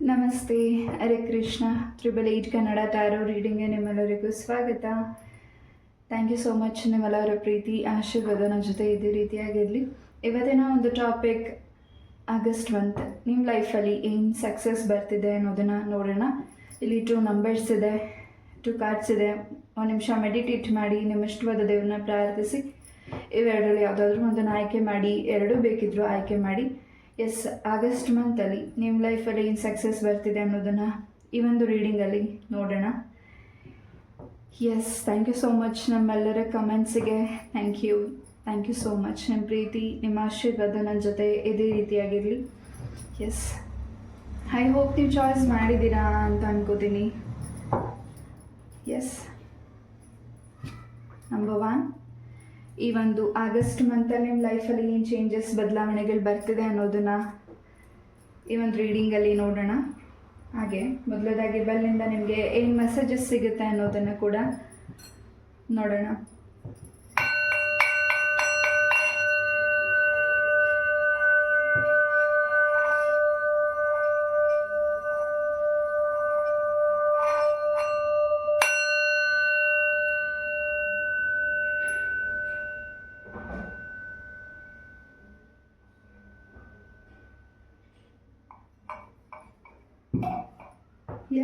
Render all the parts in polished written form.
ನಮಸ್ತೆ, ಹರೇ ಕೃಷ್ಣ. 888 ಕನ್ನಡ ಟ್ಯಾರೋ ರೀಡಿಂಗ್ಗೆ ನಿಮ್ಮೆಲ್ಲರಿಗೂ ಸ್ವಾಗತ. Thank you so much. ನಿಮ್ಮೆಲ್ಲರ ಪ್ರೀತಿ ಆಶೀರ್ವಾದ ನನ್ನ ಜೊತೆ ಇದೇ ರೀತಿಯಾಗಿರಲಿ. ಇವತ್ತಿನ ಒಂದು ಟಾಪಿಕ್, ಆಗಸ್ಟ್ ಮಂತ್ ನಿಮ್ಮ ಲೈಫಲ್ಲಿ ಏನು ಸಕ್ಸಸ್ ಬರ್ತಿದೆ ಅನ್ನೋದನ್ನು ನೋಡೋಣ. ಇಲ್ಲಿ 2 ನಂಬರ್ಸ್ ಇದೆ, 2 ಕಾರ್ಡ್ಸ್ ಇದೆ. ಒಂದು ನಿಮಿಷ ಮೆಡಿಟೇಟ್ ಮಾಡಿ, ನಿಮ್ಮ ಇಷ್ಟವಾದ ದೇವ್ರನ್ನ ಪ್ರಾರ್ಥಿಸಿ ಇವೆರಡರಲ್ಲಿ ಯಾವುದಾದ್ರೂ ಒಂದನ್ನು ಆಯ್ಕೆ ಮಾಡಿ, 2 ಬೇಕಿದ್ದರೂ ಆಯ್ಕೆ ಮಾಡಿ. ಎಸ್, ಆಗಸ್ಟ್ ಮಂತಲ್ಲಿ ನಿಮ್ಮ ಲೈಫಲ್ಲಿ ಏನು ಸಕ್ಸಸ್ ಬರ್ತಿದೆ ಅನ್ನೋದನ್ನು ಈ ಒಂದು ರೀಡಿಂಗಲ್ಲಿ ನೋಡೋಣ. Yes, thank you so much ನಮ್ಮೆಲ್ಲರ ಕಮೆಂಟ್ಸಿಗೆ. Thank you so much. ನಿಮ್ಮ ಪ್ರೀತಿ, ನಿಮ್ಮ ಆಶೀರ್ವಾದ ನನ್ನ ಜೊತೆ ಇದೇ ರೀತಿಯಾಗಿರಲಿ. ಎಸ್, ಐ ಹೋಪ್ ನೀವು ಚಾಯ್ಸ್ ಮಾಡಿದ್ದೀರಾ ಅಂತ ಅನ್ಕೋತೀನಿ. ಎಸ್, ನಂಬರ್ 1, ಈ ಒಂದು ಆಗಸ್ಟ್ ಮಂತಲ್ಲಿ ನಿಮ್ಮ ಲೈಫಲ್ಲಿ ಏನು ಚೇಂಜಸ್, ಬದಲಾವಣೆಗಳು ಬರ್ತಿದೆ ಅನ್ನೋದನ್ನು ಈ ಒಂದು ರೀಡಿಂಗಲ್ಲಿ ನೋಡೋಣ. ಹಾಗೆ ಮೊದಲದಾಗಿ ಬೆಲ್ಲಿಂದ ನಿಮಗೆ ಏನು ಮೆಸೇಜಸ್ ಸಿಗುತ್ತೆ ಅನ್ನೋದನ್ನು ಕೂಡ ನೋಡೋಣ.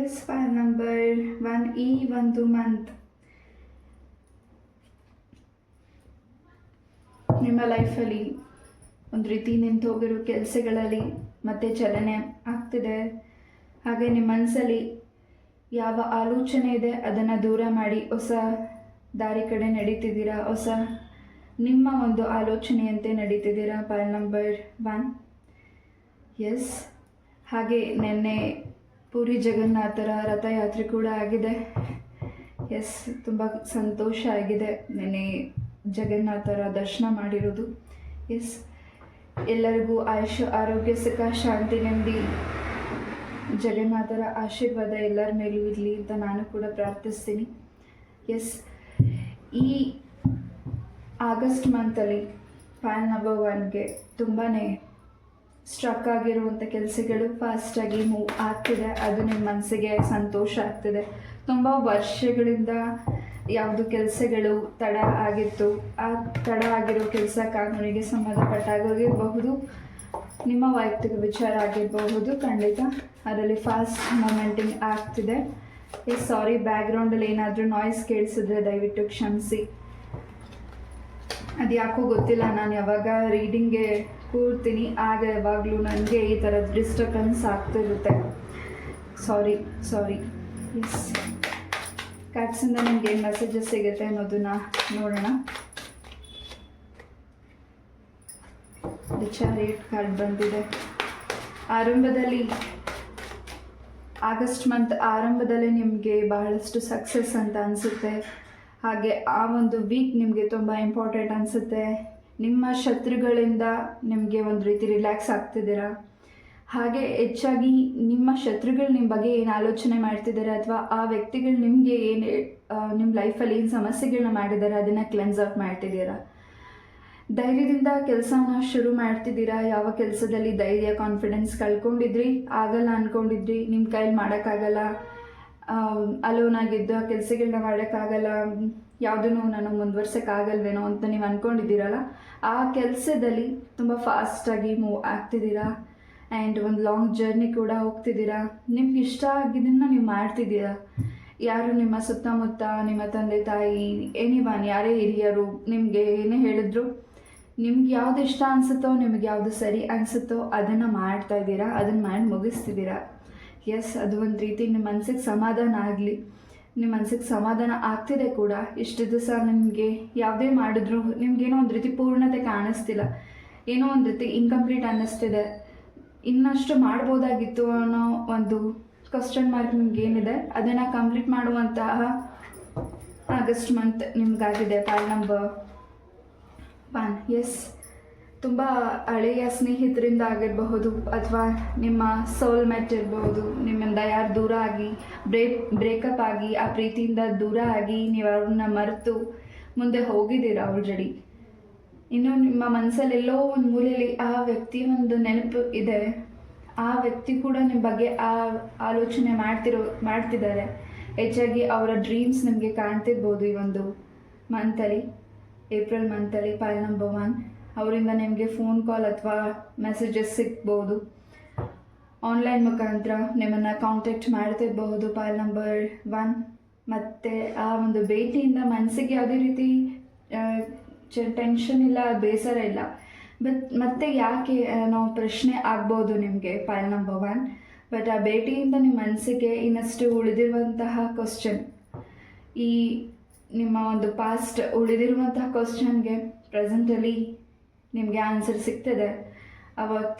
ಎಸ್, ಫೈಲ್ ನಂಬರ್ 1, ಈ ಒಂದು ಮಂತ್ ನಿಮ್ಮ ಲೈಫಲ್ಲಿ ಒಂದು ರೀತಿ ನಿಂತು ಹೋಗಿರೋ ಕೆಲಸಗಳಲ್ಲಿ ಮತ್ತೆ ಚಲನೆ ಆಗ್ತಿದೆ. ಹಾಗೆ ನಿಮ್ಮ ಮನಸ್ಸಲ್ಲಿ ಯಾವ ಆಲೋಚನೆ ಇದೆ ಅದನ್ನು ದೂರ ಮಾಡಿ ಹೊಸ ದಾರಿ ಕಡೆ ನಡೀತಿದ್ದೀರಾ. ಹೊಸ ನಿಮ್ಮ ಒಂದು ಆಲೋಚನೆಯಂತೆ ನಡೀತಿದ್ದೀರಾ. Pile number 1. ಎಸ್, ಹಾಗೆ ನಿನ್ನೆ ಪೂರಿ ಜಗನ್ನಾಥರ ರಥಯಾತ್ರೆ ಕೂಡ ಆಗಿದೆ. ಎಸ್, ತುಂಬ ಸಂತೋಷ ಆಗಿದೆ ನೆನ್ನೆ ಜಗನ್ನಾಥರ ದರ್ಶನ ಮಾಡಿರೋದು. ಎಸ್, ಎಲ್ಲರಿಗೂ ಆಯುಷ್, ಆರೋಗ್ಯ, ಸುಖ, ಶಾಂತಿ, ನೆಮ್ಮದಿ, ಜಗನ್ನಾಥರ ಆಶೀರ್ವಾದ ಎಲ್ಲರ ಮೇಲೂ ಇರಲಿ ಅಂತ ನಾನು ಕೂಡ ಪ್ರಾರ್ಥಿಸ್ತೀನಿ. ಎಸ್, ಈ ಆಗಸ್ಟ್ ಮಂತಲ್ಲಿ ಫೈಲ್ ನಂಬರ್ 1ಗೆ ತುಂಬಾ ಸ್ಟ್ರಕ್ ಆಗಿರುವಂಥ ಕೆಲಸಗಳು ಫಾಸ್ಟಾಗಿ ಮೂವ್ ಆಗ್ತಿದೆ. ಅದು ನಿಮ್ಮ ಮನಸ್ಸಿಗೆ ಸಂತೋಷ ಆಗ್ತಿದೆ. ತುಂಬ ವರ್ಷಗಳಿಂದ ಯಾವುದು ಕೆಲಸಗಳು ತಡ ಆಗಿತ್ತು, ಆ ತಡ ಆಗಿರೋ ಕೆಲಸ ಕಾನೂನಿಗೆ ಸಂಬಂಧಪಟ್ಟಾಗಿರಬಹುದು, ನಿಮ್ಮ ವೈಯಕ್ತಿಕ ವಿಚಾರ ಆಗಿರಬಹುದು. ಖಂಡಿತ ಅದರಲ್ಲಿ ಫಾಸ್ಟ್ ಮೂಮೆಂಟಿಂಗ್ ಆಗ್ತಿದೆ. ಎಸ್, ಸಾರಿ, ಬ್ಯಾಕ್ಗ್ರೌಂಡಲ್ಲಿ ಏನಾದರೂ ನಾಯ್ಸ್ ಕೇಳಿಸಿದ್ರೆ ದಯವಿಟ್ಟು ಕ್ಷಮಿಸಿ. ಅದು ಯಾಕೋ ಗೊತ್ತಿಲ್ಲ, ನಾನು ಯಾವಾಗ ರೀಡಿಂಗ್ಗೆ ಕೂರ್ತೀನಿ ಆಗ ಯಾವಾಗಲೂ ನನಗೆ ಈ ಥರದ ಡಿಸ್ಟರ್ಬೆನ್ಸ್ ಆಗ್ತಿರುತ್ತೆ. ಸಾರಿ. ಎಸ್, ಕಾರ್ಡ್ಸಿಂದ ನಿಮ್ಗೆ ಏನು ಮೆಸೇಜಸ್ ಸಿಗುತ್ತೆ ಅನ್ನೋದನ್ನು ನೋಡೋಣ. ದಿ ಚಾರಿಯಟ್ ಕಾರ್ಡ್ ಬಂದಿದೆ. ಆರಂಭದಲ್ಲಿ ಆಗಸ್ಟ್ ಮಂತ್ ಆರಂಭದಲ್ಲೇ ನಿಮಗೆ ಬಹಳಷ್ಟು ಸಕ್ಸಸ್ ಅಂತ ಅನಿಸುತ್ತೆ. ಹಾಗೆ ಆ ಒಂದು ವೀಕ್ ನಿಮಗೆ ತುಂಬ ಇಂಪಾರ್ಟೆಂಟ್ ಅನಿಸುತ್ತೆ. ನಿಮ್ಮ ಶತ್ರುಗಳಿಂದ ನಿಮಗೆ ಒಂದು ರೀತಿ ರಿಲ್ಯಾಕ್ಸ್ ಆಗ್ತಿದ್ದೀರಾ. ಹಾಗೆ ಹೆಚ್ಚಾಗಿ ನಿಮ್ಮ ಶತ್ರುಗಳು ನಿಮ್ಮ ಬಗ್ಗೆ ಏನು ಆಲೋಚನೆ ಮಾಡ್ತಿದ್ದಾರೆ ಅಥವಾ ಆ ವ್ಯಕ್ತಿಗಳು ನಿಮಗೆ ಏನು ನಿಮ್ಮ ಲೈಫಲ್ಲಿ ಏನು ಸಮಸ್ಯೆಗಳನ್ನ ಮಾಡಿದ್ದಾರೆ ಅದನ್ನು ಕ್ಲೆನ್ಸ್ ಔಟ್ ಮಾಡ್ತಿದ್ದೀರಾ. ಧೈರ್ಯದಿಂದ ಕೆಲಸನ ಶುರು ಮಾಡ್ತಿದ್ದೀರಾ. ಯಾವ ಕೆಲಸದಲ್ಲಿ ಧೈರ್ಯ, ಕಾನ್ಫಿಡೆನ್ಸ್ ಕಳ್ಕೊಂಡಿದ್ರಿ, ಆಗಲ್ಲ ಅಂದ್ಕೊಂಡಿದ್ರಿ, ನಿಮ್ಮ ಕೈಲಿ ಮಾಡೋಕ್ಕಾಗಲ್ಲ, ಅಲೋನ್ ಆಗಿದ್ದು ಆ ಕೆಲಸಗಳನ್ನ ಮಾಡೋಕ್ಕಾಗಲ್ಲ, ಯಾವುದನ್ನು ನಾನು ಮುಂದುವರ್ಸೋಕ್ಕಾಗಲ್ವೇನೋ ಅಂತ ನೀವು ಅಂದ್ಕೊಂಡಿದ್ದೀರಲ್ಲ, ಆ ಕೆಲಸದಲ್ಲಿ ತುಂಬ ಫಾಸ್ಟಾಗಿ ಮೂವ್ ಆಗ್ತಿದ್ದೀರಾ. ಆ್ಯಂಡ್ ಒಂದು ಲಾಂಗ್ ಜರ್ನಿ ಕೂಡ ಹೋಗ್ತಿದ್ದೀರಾ. ನಿಮ್ಗೆ ಇಷ್ಟ ಆಗಿದ್ದನ್ನು ನೀವು ಮಾಡ್ತಿದ್ದೀರಾ. ಯಾರು ನಿಮ್ಮ ಸುತ್ತಮುತ್ತ, ನಿಮ್ಮ ತಂದೆ ತಾಯಿ, ಎನಿವನ್, ಯಾರೇ ಹಿರಿಯರು ನಿಮಗೆ ಏನೇ ಹೇಳಿದ್ರು, ನಿಮ್ಗೆ ಯಾವುದು ಇಷ್ಟ ಅನಿಸುತ್ತೋ, ನಿಮಗೆ ಯಾವುದು ಸರಿ ಅನಿಸುತ್ತೋ ಅದನ್ನು ಮಾಡ್ತಾ ಇದ್ದೀರಾ, ಅದನ್ನು ಮಾಡಿ ಮುಗಿಸ್ತಿದ್ದೀರಾ. ಎಸ್, ಅದು ಒಂದು ರೀತಿ ನಿಮ್ಮ ಮನಸ್ಸಿಗೆ ಸಮಾಧಾನ ಆಗಲಿ. ನಿಮ್ಮ ಮನಸ್ಸಿಗೆ ಸಮಾಧಾನ ಆಗ್ತಿದೆ ಕೂಡ. ಇಷ್ಟು ದಿವಸ ನಿಮಗೆ ಯಾವುದೇ ಮಾಡಿದ್ರು ನಿಮಗೇನೋ ಒಂದು ರೀತಿ ಪೂರ್ಣತೆ ಕಾಣಿಸ್ತಿಲ್ಲ, ಏನೋ ಒಂದು ರೀತಿ ಇನ್ಕಂಪ್ಲೀಟ್ ಅನ್ನಿಸ್ತಿದೆ, ಇನ್ನಷ್ಟು ಮಾಡ್ಬೋದಾಗಿತ್ತು ಅನ್ನೋ ಒಂದು ಕ್ವಶನ್ ಮಾರ್ಕ್ ನಿಮ್ಗೇನಿದೆ ಅದನ್ನು ಕಂಪ್ಲೀಟ್ ಮಾಡುವಂತಹ ಆಗಸ್ಟ್ ಮಂತ್ ನಿಮಗಾಗಿದೆ. Pile number 1. ಎಸ್, ತುಂಬ ಹಳೆಯ ಸ್ನೇಹಿತರಿಂದ ಆಗಿರಬಹುದು ಅಥವಾ ನಿಮ್ಮ ಸೋಲ್ಮೇಟ್ ಇರಬಹುದು. ನಿಮ್ಮಿಂದ ಯಾರು ದೂರ ಆಗಿ ಬ್ರೇಕಪ್ ಆಗಿ ಆ ಪ್ರೀತಿಯಿಂದ ದೂರ ಆಗಿ ನೀವು ಅವ್ರನ್ನ ಮರೆತು ಮುಂದೆ ಹೋಗಿದ್ದೀರಾ ಆಲ್ರೆಡಿ. ಇನ್ನು ನಿಮ್ಮ ಮನಸ್ಸಲ್ಲೆಲ್ಲೋ ಒಂದು ಮೂಲೆಯಲ್ಲಿ ಆ ವ್ಯಕ್ತಿಯ ಒಂದು ನೆನಪು ಇದೆ. ಆ ವ್ಯಕ್ತಿ ಕೂಡ ನಿಮ್ಮ ಬಗ್ಗೆ ಆಲೋಚನೆ ಮಾಡ್ತಿದ್ದಾರೆ. ಹೆಚ್ಚಾಗಿ ಅವರ ಡ್ರೀಮ್ಸ್ ನಿಮಗೆ ಕಾಣ್ತಿರ್ಬೋದು ಈ ಒಂದು ಮಂತಲ್ಲಿ, ಏಪ್ರಿಲ್ ಮಂತಲ್ಲಿ. ಪೈಲ್ ನಂಬರ್ 1, ಅವರಿಂದ ನಿಮಗೆ ಫೋನ್ ಕಾಲ್ ಅಥವಾ ಮೆಸೇಜಸ್ ಸಿಗ್ಬೋದು. ಆನ್ಲೈನ್ ಮುಖಾಂತರ ನಿಮ್ಮನ್ನು ಕಾಂಟ್ಯಾಕ್ಟ್ ಮಾಡ್ತಿರಬಹುದು ಪೈಲ್ ನಂಬರ್ 1. ಮತ್ತು ಆ ಒಂದು ಭೇಟಿಯಿಂದ ಮನಸ್ಸಿಗೆ ಯಾವುದೇ ರೀತಿ ಟೆನ್ಷನ್ ಇಲ್ಲ, ಬೇಸರ ಇಲ್ಲ. ಮತ್ತೆ ಯಾಕೆ ನಾವು ಪ್ರಶ್ನೆ ಆಗ್ಬೋದು ನಿಮಗೆ ಪೈಲ್ ನಂಬರ್ 1. ಬಟ್ ಆ ಭೇಟಿಯಿಂದ ನಿಮ್ಮ ಮನಸ್ಸಿಗೆ ಇನ್ನಷ್ಟು ಉಳಿದಿರುವಂತಹ ಕ್ವಶನ್, ಈ ನಿಮ್ಮ ಒಂದು ಪಾಸ್ಟ್ ಉಳಿದಿರುವಂತಹ ಕ್ವಶನ್ಗೆ ಪ್ರೆಸೆಂಟಲ್ಲಿ ನಿಮಗೆ ಆನ್ಸರ್ ಸಿಗ್ತದೆ. ಆ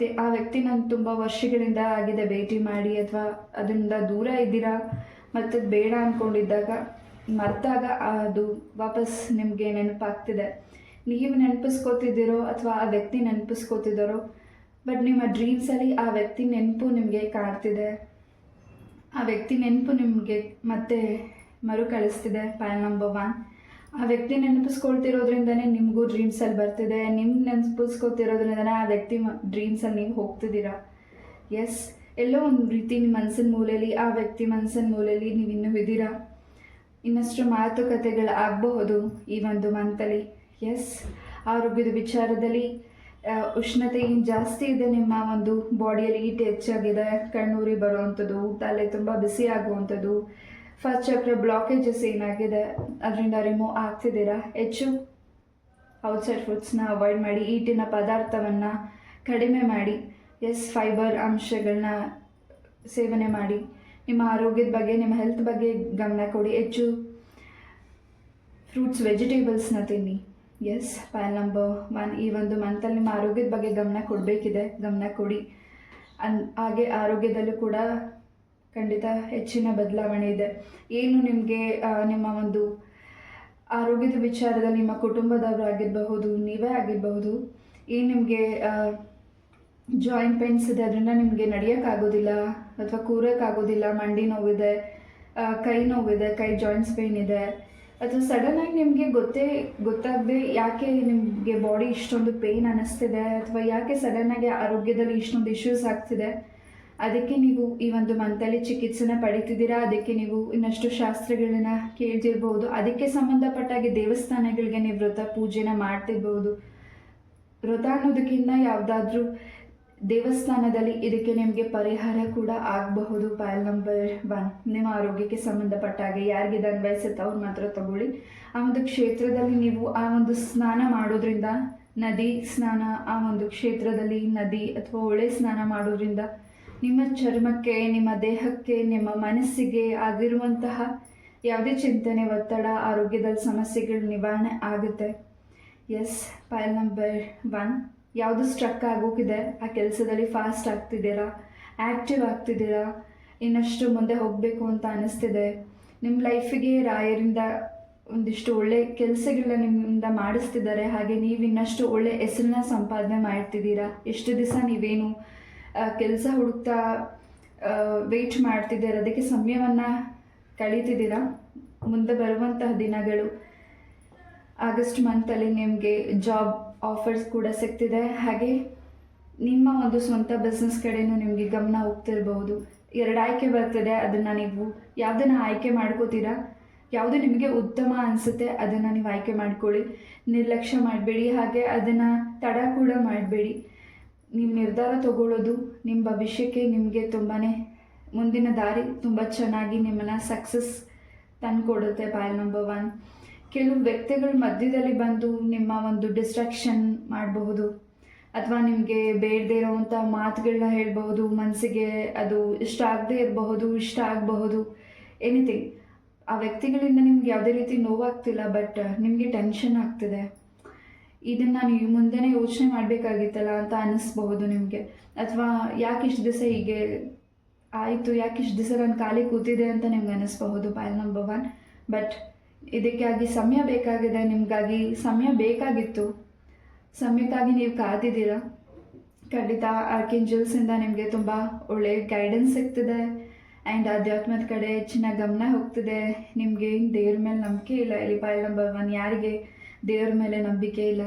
ವ್ಯಕ್ತಿ ನಾನು ತುಂಬ ವರ್ಷಗಳಿಂದ ಆಗಿದೆ ಭೇಟಿ ಮಾಡಿ, ಅಥವಾ ಅದರಿಂದ ದೂರ ಇದ್ದೀರಾ ಮತ್ತು ಬೇಡ ಅಂದ್ಕೊಂಡಿದ್ದಾಗ ಮರೆತಾಗ ಅದು ವಾಪಸ್ ನಿಮಗೆ ನೆನಪಾಗ್ತಿದೆ. ನೀವು ನೆನಪಿಸ್ಕೋತಿದ್ದೀರೋ ಅಥವಾ ಆ ವ್ಯಕ್ತಿ ನೆನಪಿಸ್ಕೋತಿದ್ದಾರೋ, ಬಟ್ ನಿಮ್ಮ ಡ್ರೀಮ್ಸಲ್ಲಿ ಆ ವ್ಯಕ್ತಿ ನೆನಪು ನಿಮಗೆ ಕಾಡ್ತಿದೆ. ಆ ವ್ಯಕ್ತಿ ನೆನಪು ನಿಮಗೆ ಮತ್ತೆ ಮರುಕಳಿಸ್ತಿದೆ ಪೈಲ್ ನಂಬರ್ 1. ಆ ವ್ಯಕ್ತಿ ನೆನಪಿಸ್ಕೊಳ್ತಿರೋದ್ರಿಂದನೇ ನಿಮಗೂ ಡ್ರೀಮ್ಸಲ್ಲಿ ಬರ್ತಿದೆ. ನಿಮ್ಮ ನೆನಪಿಸ್ಕೊತಿರೋದ್ರಿಂದನೇ ಆ ವ್ಯಕ್ತಿ ಡ್ರೀಮ್ಸಲ್ಲಿ ನೀವು ಹೋಗ್ತಿದ್ದೀರಾ. ಎಸ್, ಎಲ್ಲೋ ಒಂದು ರೀತಿ ನಿಮ್ಮ ಮನಸ್ಸಿನ ಮೂಲೆಯಲ್ಲಿ, ಆ ವ್ಯಕ್ತಿ ಮನಸ್ಸಿನ ಮೂಲೆಯಲ್ಲಿ ನೀವು ಇನ್ನೂ ಇದ್ದೀರಾ. ಇನ್ನಷ್ಟು ಮಾತುಕತೆಗಳು ಆಗಬಹುದು ಈ ಒಂದು ಮಂತಲ್ಲಿ. ಎಸ್, ಆರೋಗ್ಯದ ವಿಚಾರದಲ್ಲಿ ಉಷ್ಣತೆ ಏನು ಜಾಸ್ತಿ ಇದೆ, ನಿಮ್ಮ ಒಂದು ಬಾಡಿಯಲ್ಲಿ ಹೀಟ್ ಹೆಚ್ಚಾಗಿದೆ, ಕಣ್ಣೂರಿ ಬರುವಂಥದ್ದು, ತಲೆ ತುಂಬ ಬಿಸಿ ಆಗುವಂಥದ್ದು, ಫಸ್ಟ್ ಚಕ್ರ ಬ್ಲಾಕೇಜಸ್ ಏನಾಗಿದೆ ಅದರಿಂದ ರಿಮೂವ್ ಆಗ್ತಿದ್ದೀರಾ. ಹೆಚ್ಚು ಔಟ್ಸೈಡ್ ಫುಡ್ಸ್ನ ಅವಾಯ್ಡ್ ಮಾಡಿ, ಈಟಿನ ಪದಾರ್ಥವನ್ನು ಕಡಿಮೆ ಮಾಡಿ. ಎಸ್, ಫೈಬರ್ ಅಂಶಗಳನ್ನ ಸೇವನೆ ಮಾಡಿ. ನಿಮ್ಮ ಆರೋಗ್ಯದ ಬಗ್ಗೆ, ನಿಮ್ಮ ಹೆಲ್ತ್ ಬಗ್ಗೆ ಗಮನ ಕೊಡಿ. ಹೆಚ್ಚು ಫ್ರೂಟ್ಸ್, ವೆಜಿಟೇಬಲ್ಸ್ನ ತಿನ್ನಿ. ಎಸ್, ಪೈಲ್ ನಂಬರ್ 1, ಈ ಒಂದು ಮಂತಲ್ಲಿ ನಿಮ್ಮ ಆರೋಗ್ಯದ ಬಗ್ಗೆ ಗಮನ ಕೊಡಬೇಕಿದೆ, ಗಮನ ಕೊಡಿ. ಹಾಗೆ ಆರೋಗ್ಯದಲ್ಲೂ ಕೂಡ ಖಂಡಿತ ಹೆಚ್ಚಿನ ಬದಲಾವಣೆ ಇದೆ. ಏನು ನಿಮಗೆ ನಿಮ್ಮ ಒಂದು ಆರೋಗ್ಯದ ವಿಚಾರದಲ್ಲಿ ನಿಮ್ಮ ಕುಟುಂಬದವರು ಆಗಿರಬಹುದು, ನೀವೇ ಆಗಿರಬಹುದು, ಏನು ನಿಮಗೆ ಜಾಯಿಂಟ್ ಪೇನ್ಸ್ ಇದೆ, ಅದರಿಂದ ನಿಮಗೆ ನಡೆಯೋಕ್ಕಾಗೋದಿಲ್ಲ ಅಥವಾ ಕೂರೋಕ್ಕಾಗೋದಿಲ್ಲ, ಮಂಡಿ ನೋವಿದೆ, ಕೈ ನೋವಿದೆ, ಕೈ ಜಾಯಿಂಟ್ಸ್ ಪೇನ್ ಇದೆ, ಅಥವಾ ಸಡನ್ನಾಗಿ ನಿಮಗೆ ಗೊತ್ತಾಗದೆ ಯಾಕೆ ನಿಮಗೆ ಬಾಡಿ ಇಷ್ಟೊಂದು ಪೇಯ್ನ್ ಅನ್ನಿಸ್ತಿದೆ, ಅಥವಾ ಯಾಕೆ ಸಡನ್ನಾಗಿ ಆರೋಗ್ಯದಲ್ಲಿ ಇಷ್ಟೊಂದು ಇಶ್ಯೂಸ್ ಆಗ್ತಿದೆ, ಅದಕ್ಕೆ ನೀವು ಈ ಒಂದು ಮಂತಲ್ಲಿ ಚಿಕಿತ್ಸೆನ ಪಡಿತಿದ್ದೀರಾ. ಅದಕ್ಕೆ ನೀವು ಇನ್ನಷ್ಟು ಶಾಸ್ತ್ರಗಳನ್ನ ಕೇಳ್ತಿರ್ಬೋದು. ಅದಕ್ಕೆ ಸಂಬಂಧಪಟ್ಟಾಗೆ ದೇವಸ್ಥಾನಗಳಿಗೆ ನೀವು ವ್ರತ ಪೂಜೆನ ಮಾಡ್ತಿರ್ಬೋದು. ವ್ರತ ಅನ್ನೋದಕ್ಕಿಂತ ಯಾವುದಾದ್ರೂ ದೇವಸ್ಥಾನದಲ್ಲಿ ಇದಕ್ಕೆ ನಿಮಗೆ ಪರಿಹಾರ ಕೂಡ ಆಗಬಹುದು. ಪೈಲ್ ನಂಬರ್ 1, ನಿಮ್ಮ ಆರೋಗ್ಯಕ್ಕೆ ಸಂಬಂಧಪಟ್ಟಾಗೆ ಯಾರಿಗಿದು ಅನ್ವಯಿಸುತ್ತೆ ಅವ್ರು ಮಾತ್ರ ತಗೊಳ್ಳಿ. ಆ ಒಂದು ಕ್ಷೇತ್ರದಲ್ಲಿ ನೀವು ಆ ಒಂದು ಸ್ನಾನ ಮಾಡೋದ್ರಿಂದ, ನದಿ ಸ್ನಾನ, ಆ ಒಂದು ಕ್ಷೇತ್ರದಲ್ಲಿ ನದಿ ಅಥವಾ ಹೊಳೆ ಸ್ನಾನ ಮಾಡೋದ್ರಿಂದ ನಿಮ್ಮ ಚರ್ಮಕ್ಕೆ, ನಿಮ್ಮ ದೇಹಕ್ಕೆ, ನಿಮ್ಮ ಮನಸ್ಸಿಗೆ ಆಗಿರುವಂತಹ ಯಾವುದೇ ಚಿಂತನೆ, ಒತ್ತಡ, ಆರೋಗ್ಯದಲ್ಲಿ ಸಮಸ್ಯೆಗಳು ನಿವಾರಣೆ ಆಗುತ್ತೆ. ಎಸ್, ಪೈಲ್ ನಂಬರ್ 1, ಯಾವುದು ಸ್ಟ್ರಕ್ ಆಗೋಗಿದೆ ಆ ಕೆಲಸದಲ್ಲಿ ಫಾಸ್ಟ್ ಆಗ್ತಿದ್ದೀರಾ, ಆ್ಯಕ್ಟಿವ್ ಆಗ್ತಿದ್ದೀರಾ, ಇನ್ನಷ್ಟು ಮುಂದೆ ಹೋಗಬೇಕು ಅಂತ ಅನ್ನಿಸ್ತಿದೆ. ನಿಮ್ಮ ಲೈಫಿಗೆ ರಾಯರಿಂದ ಒಂದಿಷ್ಟು ಒಳ್ಳೆ ಕೆಲಸಗಳನ್ನ ನಿಮ್ಮಿಂದ ಮಾಡಿಸ್ತಿದ್ದಾರೆ. ಹಾಗೆ ನೀವು ಇನ್ನಷ್ಟು ಒಳ್ಳೆ ಹೆಸರನ್ನ ಸಂಪಾದನೆ ಮಾಡ್ತಿದ್ದೀರಾ. ಎಷ್ಟು ದಿವಸ ನೀವೇನು ಕೆಲಸ ಹುಡುಕ್ತಾ ವೆಯ್ಟ್ ಮಾಡ್ತಿದ್ದೀರ, ಅದಕ್ಕೆ ಸಮಯವನ್ನು ಕಳೀತಿದ್ದೀರಾ. ಮುಂದೆ ಬರುವಂತಹ ದಿನಗಳು, ಆಗಸ್ಟ್ ಮಂತಲ್ಲಿ ನಿಮಗೆ ಜಾಬ್ ಆಫರ್ಸ್ ಕೂಡ ಸಿಗ್ತಿದೆ. ಹಾಗೆ ನಿಮ್ಮ ಒಂದು ಸ್ವಂತ ಬಿಸ್ನೆಸ್ ಕಡೆಯೂ ನಿಮಗೆ ಗಮನ ಹೋಗ್ತಿರ್ಬೋದು. 2 ಆಯ್ಕೆ ಬರ್ತಿದೆ. ಅದನ್ನು ನೀವು ಯಾವುದನ್ನು ಆಯ್ಕೆ ಮಾಡ್ಕೋತೀರಾ, ಯಾವುದು ನಿಮಗೆ ಉತ್ತಮ ಅನಿಸುತ್ತೆ ಅದನ್ನು ನೀವು ಆಯ್ಕೆ ಮಾಡ್ಕೊಳ್ಳಿ. ನಿರ್ಲಕ್ಷ್ಯ ಮಾಡಬೇಡಿ, ಹಾಗೆ ಅದನ್ನು ತಡ ಕೂಡ ಮಾಡಬೇಡಿ. ನೀವು ನಿರ್ಧಾರ ತಗೊಳ್ಳೋದು ನಿಮ್ಮ ಭವಿಷ್ಯಕ್ಕೆ ನಿಮಗೆ ತುಂಬಾ ಮುಂದಿನ ದಾರಿ ತುಂಬ ಚೆನ್ನಾಗಿ ನಿಮ್ಮನ್ನು ಸಕ್ಸಸ್ ತಂದುಕೊಡುತ್ತೆ. ಪೈಲ್ ನಂಬರ್ 1, ಕೆಲವು ವ್ಯಕ್ತಿಗಳ ಮಧ್ಯದಲ್ಲಿ ಬಂದು ನಿಮ್ಮ ಒಂದು ಡಿಸ್ಟ್ರಾಕ್ಷನ್ ಮಾಡಬಹುದು, ಅಥವಾ ನಿಮಗೆ ಬೇಡದೇ ಇರೋವಂಥ ಮಾತುಗಳನ್ನ ಹೇಳ್ಬಹುದು. ಮನಸ್ಸಿಗೆ ಅದು ಇಷ್ಟ ಆಗದೆ ಇರಬಹುದು, ಇಷ್ಟ ಆಗಬಹುದು, ಎನಿಥಿಂಗ್. ಆ ವ್ಯಕ್ತಿಗಳಿಂದ ನಿಮ್ಗೆ ಯಾವುದೇ ರೀತಿ ನೋವಾಗ್ತಿಲ್ಲ, ಬಟ್ ನಿಮಗೆ ಟೆನ್ಷನ್ ಆಗ್ತಿದೆ. ಇದನ್ನು ನೀವು ಮುಂದೆನೇ ಯೋಚನೆ ಮಾಡಬೇಕಾಗಿತ್ತಲ್ಲ ಅಂತ ಅನ್ನಿಸ್ಬಹುದು ನಿಮಗೆ. ಅಥವಾ ಯಾಕೆ ಇಷ್ಟು ದಿವಸ ಹೀಗೆ ಆಯಿತು, ಯಾಕೆ ಇಷ್ಟು ದಿವಸ ನಾನು ಖಾಲಿ ಕೂತಿದೆ ಅಂತ ನಿಮ್ಗೆ ಅನ್ನಿಸ್ಬಹುದು. ಪೈಲ್ ನಂಬರ್ 1, ಬಟ್ ಇದಕ್ಕಾಗಿ ಸಮಯ ಬೇಕಾಗಿದೆ, ನಿಮಗಾಗಿ ಸಮಯ ಬೇಕಾಗಿತ್ತು, ಸಮಯಕ್ಕಾಗಿ ನೀವು ಕಾದಿದ್ದೀರಾ. ಖಂಡಿತ ಆರ್ಕೇಂಜಲ್ಸಿಂದ ನಿಮಗೆ ತುಂಬ ಒಳ್ಳೆಯ ಗೈಡೆನ್ಸ್ ಸಿಗ್ತಿದೆ. ಆ್ಯಂಡ್ ಅಧ್ಯಾತ್ಮದ ಕಡೆ ಹೆಚ್ಚಿನ ಗಮನ ಹೋಗ್ತಿದೆ. ನಿಮಗೆ ದೇವ್ರ ಮೇಲೆ ನಂಬಿಕೆ ಇಲ್ಲ ಇಲ್ಲಿ. ಪೈಲ್ ನಂಬರ್ 1, ಯಾರಿಗೆ ದೇವ್ರ ಮೇಲೆ ನಂಬಿಕೆ ಇಲ್ಲ,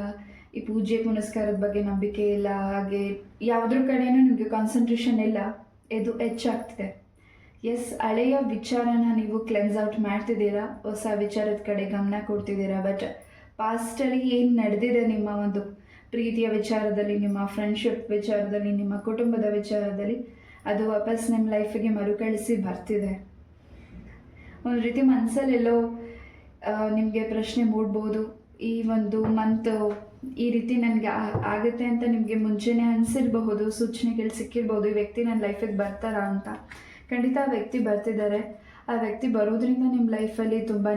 ಈ ಪೂಜೆ ಪುನಸ್ಕಾರದ ಬಗ್ಗೆ ನಂಬಿಕೆ ಇಲ್ಲ, ಹಾಗೆ ಯಾವುದ್ರ ಕಡೆನೂ ನಿಮಗೆ ಕಾನ್ಸಂಟ್ರೇಷನ್ ಇಲ್ಲ, ಇದು ಹೆಚ್ಚಾಗ್ತಿದೆ. ಎಸ್, ಹಳೆಯ ವಿಚಾರನ ನೀವು ಕ್ಲೆನ್ಸ್ ಔಟ್ ಮಾಡ್ತಿದ್ದೀರಾ, ಹೊಸ ವಿಚಾರದ ಕಡೆ ಗಮನ ಕೊಡ್ತಿದ್ದೀರಾ. ಬಟ್ ಪಾಸ್ಟಲ್ಲಿ ಏನು ನಡೆದಿದೆ ನಿಮ್ಮ ಒಂದು ಪ್ರೀತಿಯ ವಿಚಾರದಲ್ಲಿ, ನಿಮ್ಮ ಫ್ರೆಂಡ್ಶಿಪ್ ವಿಚಾರದಲ್ಲಿ, ನಿಮ್ಮ ಕುಟುಂಬದ ವಿಚಾರದಲ್ಲಿ, ಅದು ವಾಪಸ್ ನಿಮ್ಮ ಲೈಫಿಗೆ ಮರುಕಳಿಸಿ ಬರ್ತಿದೆ. ಒಂದು ರೀತಿ ಮನಸ್ಸಲ್ಲೆಲ್ಲೋ ನಿಮಗೆ ಪ್ರಶ್ನೆ ಮೂಡ್ಬೋದು, ಈ ಒಂದು ಮಂತ್ ಈ ರೀತಿ ನನಗೆ ಆಗುತ್ತೆ ಅಂತ ನಿಮಗೆ ಮುಂಚೆನೇ ಅನಿಸಿರಬಹುದು, ಸೂಚನೆಗಳು ಸಿಕ್ಕಿರ್ಬೋದು, ಈ ವ್ಯಕ್ತಿ ನನ್ನ ಲೈಫಿಗೆ ಬರ್ತಾರಾ ಅಂತ. ಖಂಡಿತ ಆ ವ್ಯಕ್ತಿ ಬರ್ತಿದ್ದಾರೆ. ಆ ವ್ಯಕ್ತಿ ಬರೋದ್ರಿಂದ ನಿಮ್ಮ ಲೈಫಲ್ಲಿ ತುಂಬಾ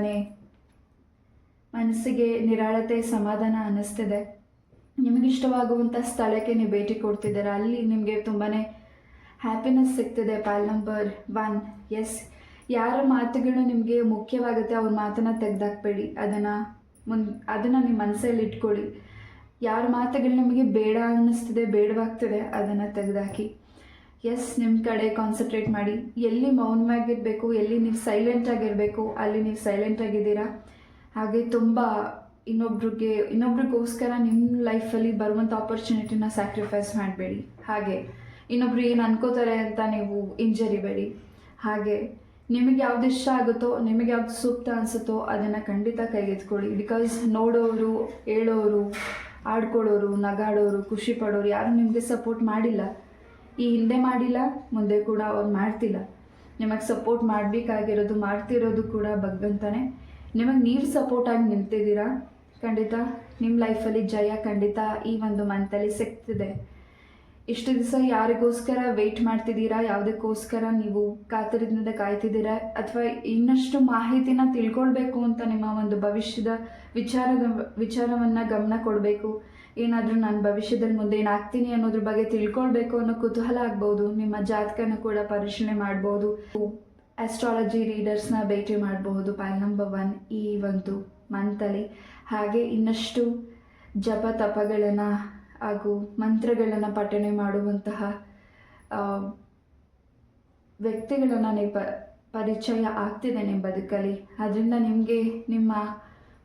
ಮನಸ್ಸಿಗೆ ನಿರಾಳತೆ, ಸಮಾಧಾನ ಅನ್ನಿಸ್ತಿದೆ. ನಿಮಗಿಷ್ಟವಾಗುವಂಥ ಸ್ಥಳಕ್ಕೆ ನೀವು ಭೇಟಿ ಕೊಡ್ತಿದ್ದೀರಾ, ಅಲ್ಲಿ ನಿಮಗೆ ತುಂಬಾ ಹ್ಯಾಪಿನೆಸ್ ಸಿಗ್ತಿದೆ. ಪಾಲ್ ನಂಬರ್ 1. ಎಸ್, ಯಾರ ಮಾತುಗಳು ನಿಮಗೆ ಮುಖ್ಯವಾಗುತ್ತೆ ಅವ್ರ ಮಾತನ್ನು ತೆಗೆದಾಕ್ಬೇಡಿ, ಅದನ್ನು ನಿಮ್ಮ ಮನಸ್ಸಲ್ಲಿ ಇಟ್ಕೊಳ್ಳಿ. ಯಾರ ಮಾತುಗಳು ನಿಮಗೆ ಬೇಡ ಅನ್ನಿಸ್ತಿದೆ, ಬೇಡವಾಗ್ತಿದೆ, ಅದನ್ನು ತೆಗೆದಾಕಿ. ಎಸ್, ನಿಮ್ಮ ಕಡೆ ಕಾನ್ಸಂಟ್ರೇಟ್ ಮಾಡಿ. ಎಲ್ಲಿ ಮೌನವಾಗಿರಬೇಕು, ಎಲ್ಲಿ ನೀವು ಸೈಲೆಂಟಾಗಿರಬೇಕು, ಅಲ್ಲಿ ನೀವು ಸೈಲೆಂಟಾಗಿದ್ದೀರಾ. ಹಾಗೆ ತುಂಬ ಇನ್ನೊಬ್ರಿಗೋಸ್ಕರ ನಿಮ್ಮ ಲೈಫಲ್ಲಿ ಬರುವಂಥ ಆಪರ್ಚುನಿಟಿನ ಸ್ಯಾಕ್ರಿಫೈಸ್ ಮಾಡಬೇಡಿ. ಹಾಗೆ ಇನ್ನೊಬ್ರು ಏನು ಅನ್ಕೋತಾರೆ ಅಂತ ನೀವು ಇಂಜರಿಬೇಡಿ. ಹಾಗೆ ನಿಮಗೆ ಯಾವ್ದು ಇಷ್ಟ ಆಗುತ್ತೋ, ನಿಮಗೆ ಯಾವ್ದು ಸೂಕ್ತ ಅನಿಸುತ್ತೋ ಅದನ್ನು ಖಂಡಿತ ಕೈಗೆತ್ಕೊಳ್ಳಿ. ಬಿಕಾಸ್ ನೋಡೋರು, ಹೇಳೋರು, ಆಡ್ಕೊಳ್ಳೋರು, ನಗಾಡೋರು, ಖುಷಿ ಪಡೋರು ಯಾರು ನಿಮಗೆ ಸಪೋರ್ಟ್ ಮಾಡಿಲ್ಲ. ಈ ಹಿಂದೆ ಮಾಡಿಲ್ಲ, ಮುಂದೆ ಕೂಡ ಅವ್ರು ಮಾಡ್ತಿಲ್ಲ. ನಿಮಗೆ ಸಪೋರ್ಟ್ ಮಾಡಬೇಕಾಗಿರೋದು, ಮಾಡ್ತಿರೋದು ಕೂಡ ಭಗವಂತನೇ. ನಿಮಗೆ ನೀವು ಸಪೋರ್ಟಾಗಿ ನಿಂತಿದ್ದೀರಾ. ಖಂಡಿತ ನಿಮ್ಮ ಲೈಫಲ್ಲಿ ಜಯ ಖಂಡಿತ ಈ ಒಂದು ಮಂತಲ್ಲಿ ಸಿಗ್ತಿದೆ. ಇಷ್ಟು ದಿವಸ ಯಾರಿಗೋಸ್ಕರ ವೆಯ್ಟ್ ಮಾಡ್ತಿದ್ದೀರಾ, ಯಾವುದಕ್ಕೋಸ್ಕರ ನೀವು ಕಾತರದಿಂದ ಕಾಯ್ತಿದ್ದೀರಾ, ಅಥವಾ ಇನ್ನಷ್ಟು ಮಾಹಿತಿನ ತಿಳ್ಕೊಳ್ಬೇಕು ಅಂತ ನಿಮ್ಮ ಒಂದು ಭವಿಷ್ಯದ ವಿಚಾರವನ್ನು ಗಮನ ಕೊಡಬೇಕು, ಏನಾದರೂ ನಾನು ಭವಿಷ್ಯದಲ್ಲಿ ಮುಂದೆ ಏನಾಗ್ತೀನಿ ಅನ್ನೋದ್ರ ಬಗ್ಗೆ ತಿಳ್ಕೊಳ್ಬೇಕು ಅನ್ನೋ ಕುತೂಹಲ ಆಗ್ಬೋದು. ನಿಮ್ಮ ಜಾತಕನ ಕೂಡ ಪರಿಶೀಲನೆ ಮಾಡ್ಬೋದು. ಆಸ್ಟ್ರಾಲಜಿ ರೀಡರ್ಸ್ನ ಭೇಟಿ ಮಾಡಬಹುದು ಪಾಲ್ ನಂಬರ್ 1 ಈ ಒಂದು ಮಂತಲ್ಲಿ. ಹಾಗೆ ಇನ್ನಷ್ಟು ಜಪ ತಪಗಳನ್ನು ಹಾಗೂ ಮಂತ್ರಗಳನ್ನು ಪಠನೆ ಮಾಡುವಂತಹ ವ್ಯಕ್ತಿಗಳನ್ನು ನೀವು ಪರಿಚಯ ಆಗ್ತಿದೆ ನಿಮ್ಮ ಬದುಕಲ್ಲಿ. ಅದರಿಂದ ನಿಮಗೆ ನಿಮ್ಮ